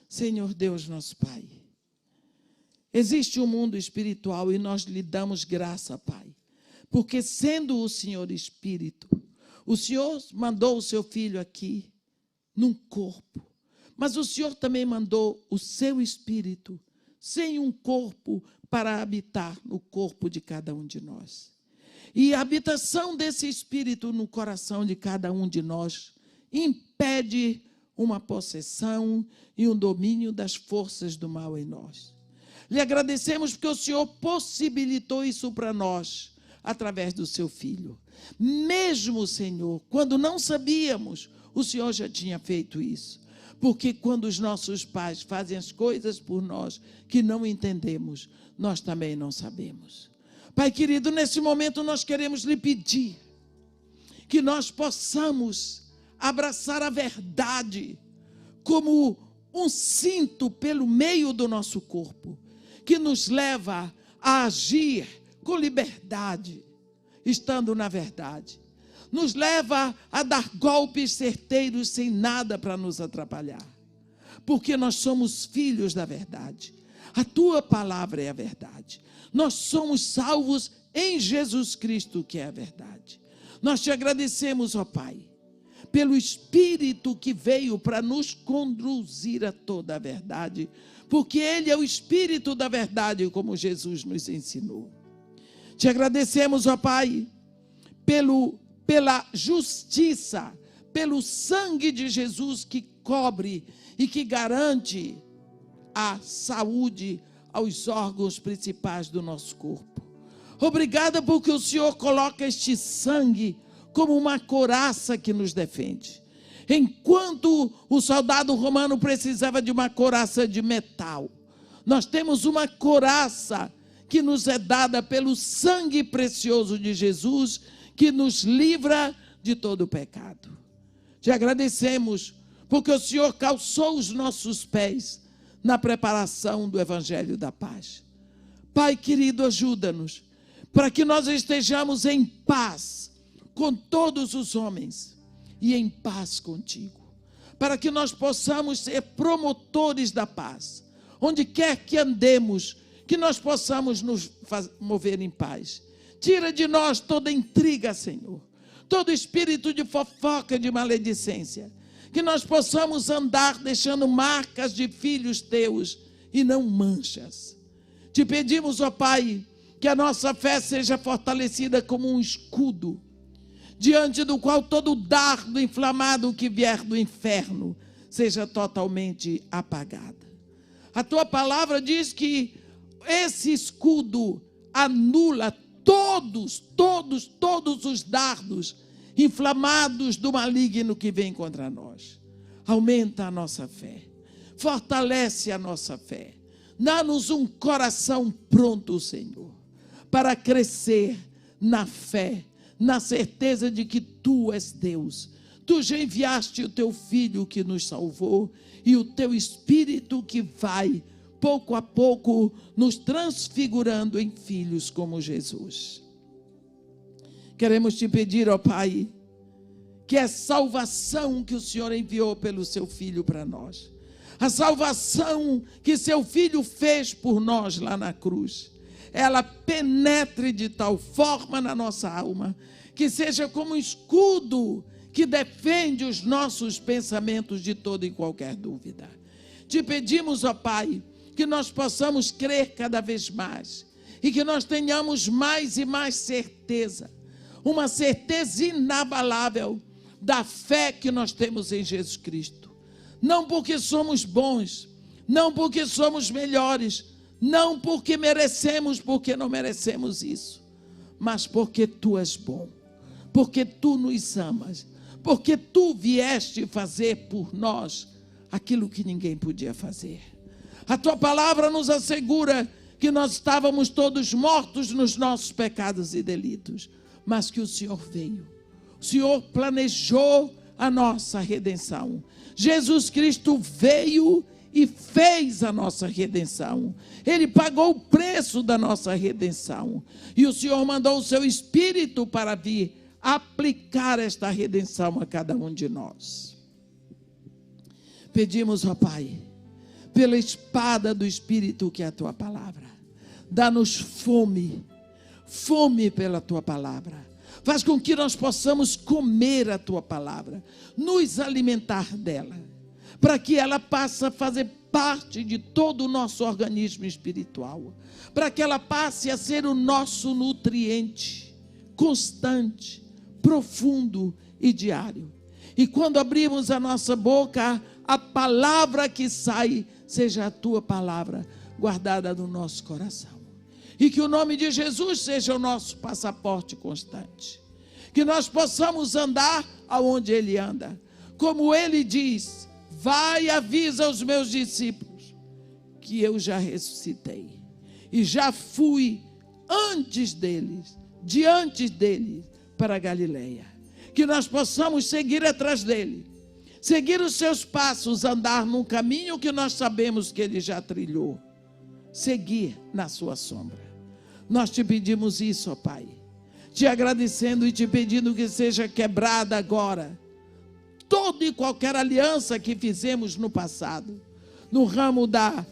Senhor Deus, nosso Pai, existe um mundo espiritual e nós lhe damos graça, Pai, porque sendo o Senhor Espírito, o Senhor mandou o seu Filho aqui num corpo, mas o Senhor também mandou o seu Espírito sem um corpo para habitar no corpo de cada um de nós. E a habitação desse Espírito no coração de cada um de nós impede uma possessão e um domínio das forças do mal em nós. Lhe agradecemos porque o Senhor possibilitou isso para nós, através do seu Filho. Mesmo, Senhor, quando não sabíamos, o Senhor já tinha feito isso. Porque quando os nossos pais fazem as coisas por nós que não entendemos, nós também não sabemos. Pai querido, nesse momento nós queremos lhe pedir que nós possamos abraçar a verdade como um cinto pelo meio do nosso corpo, que nos leva a agir com liberdade, estando na verdade. Nos leva a dar golpes certeiros sem nada para nos atrapalhar. Porque nós somos filhos da verdade. A tua palavra é a verdade. Nós somos salvos em Jesus Cristo, que é a verdade. Nós te agradecemos, ó Pai, pelo Espírito que veio para nos conduzir a toda a verdade, porque Ele é o Espírito da verdade, como Jesus nos ensinou. Te agradecemos, ó Pai, pela justiça, pelo sangue de Jesus que cobre e que garante a saúde aos órgãos principais do nosso corpo. Obrigada porque o Senhor coloca este sangue como uma couraça que nos defende. Enquanto o soldado romano precisava de uma couraça de metal, nós temos uma couraça que nos é dada pelo sangue precioso de Jesus, que nos livra de todo o pecado. Te agradecemos, porque o Senhor calçou os nossos pés na preparação do Evangelho da Paz. Pai querido, ajuda-nos, para que nós estejamos em paz com todos os homens e em paz contigo, para que nós possamos ser promotores da paz, onde quer que andemos, que nós possamos nos mover em paz. Tira de nós toda intriga, Senhor, todo espírito de fofoca, de maledicência, que nós possamos andar deixando marcas de filhos teus e não manchas. Te pedimos, ó Pai, que a nossa fé seja fortalecida como um escudo, diante do qual todo dardo inflamado que vier do inferno seja totalmente apagada. A tua palavra diz que esse escudo anula todos os dardos inflamados do maligno que vem contra nós. Aumenta a nossa fé, fortalece a nossa fé, dá-nos um coração pronto, Senhor, para crescer na fé, na certeza de que Tu és Deus. Tu já enviaste o Teu Filho que nos salvou e o Teu Espírito que vai, pouco a pouco, nos transfigurando em filhos como Jesus. Queremos te pedir, ó Pai, que a salvação que o Senhor enviou pelo Seu Filho para nós, A salvação que seu Filho fez por nós lá na cruz, ela penetre de tal forma na nossa alma, que seja como um escudo que defende os nossos pensamentos de toda e qualquer dúvida. Te pedimos, ó Pai, que nós possamos crer cada vez mais e que nós tenhamos mais e mais certeza, uma certeza inabalável da fé que nós temos em Jesus Cristo. Não porque somos bons, não porque somos melhores, não porque merecemos, porque não merecemos isso, mas porque Tu és bom, porque Tu nos amas, porque Tu vieste fazer por nós aquilo que ninguém podia fazer. A Tua palavra nos assegura que nós estávamos todos mortos nos nossos pecados e delitos, mas que o Senhor veio, o Senhor planejou a nossa redenção. Jesus Cristo veio e fez a nossa redenção. Ele pagou o preço da nossa redenção. E o Senhor mandou o seu Espírito para vir aplicar esta redenção a cada um de nós. Pedimos, ó Pai, pela espada do Espírito que é a Tua palavra, dá-nos fome, fome pela Tua palavra. Faz com que nós possamos comer a Tua palavra, nos alimentar dela, para que ela passe a fazer parte de todo o nosso organismo espiritual, para que ela passe a ser o nosso nutriente constante, profundo e diário. E quando abrimos a nossa boca, a palavra que sai seja a Tua palavra guardada no nosso coração. E que o nome de Jesus seja o nosso passaporte constante. Que nós possamos andar aonde Ele anda. Como Ele diz, vai e avisa aos meus discípulos que eu já ressuscitei. E já fui antes deles, diante deles, para a Galileia. Que nós possamos seguir atrás dele. Seguir os seus passos, andar num caminho que nós sabemos que Ele já trilhou. Seguir na sua sombra. Nós te pedimos isso, ó Pai, te agradecendo e te pedindo que seja quebrada agora toda e qualquer aliança que fizemos no passado, no ramo da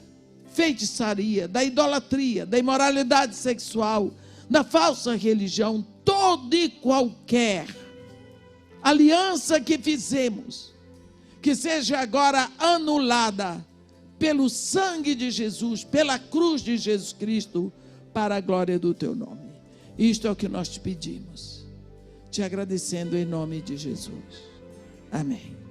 feitiçaria, da idolatria, da imoralidade sexual, da falsa religião, toda e qualquer aliança que fizemos, que seja agora anulada pelo sangue de Jesus, pela cruz de Jesus Cristo, para a glória do Teu nome. Isto é o que nós te pedimos, te agradecendo em nome de Jesus. Amém.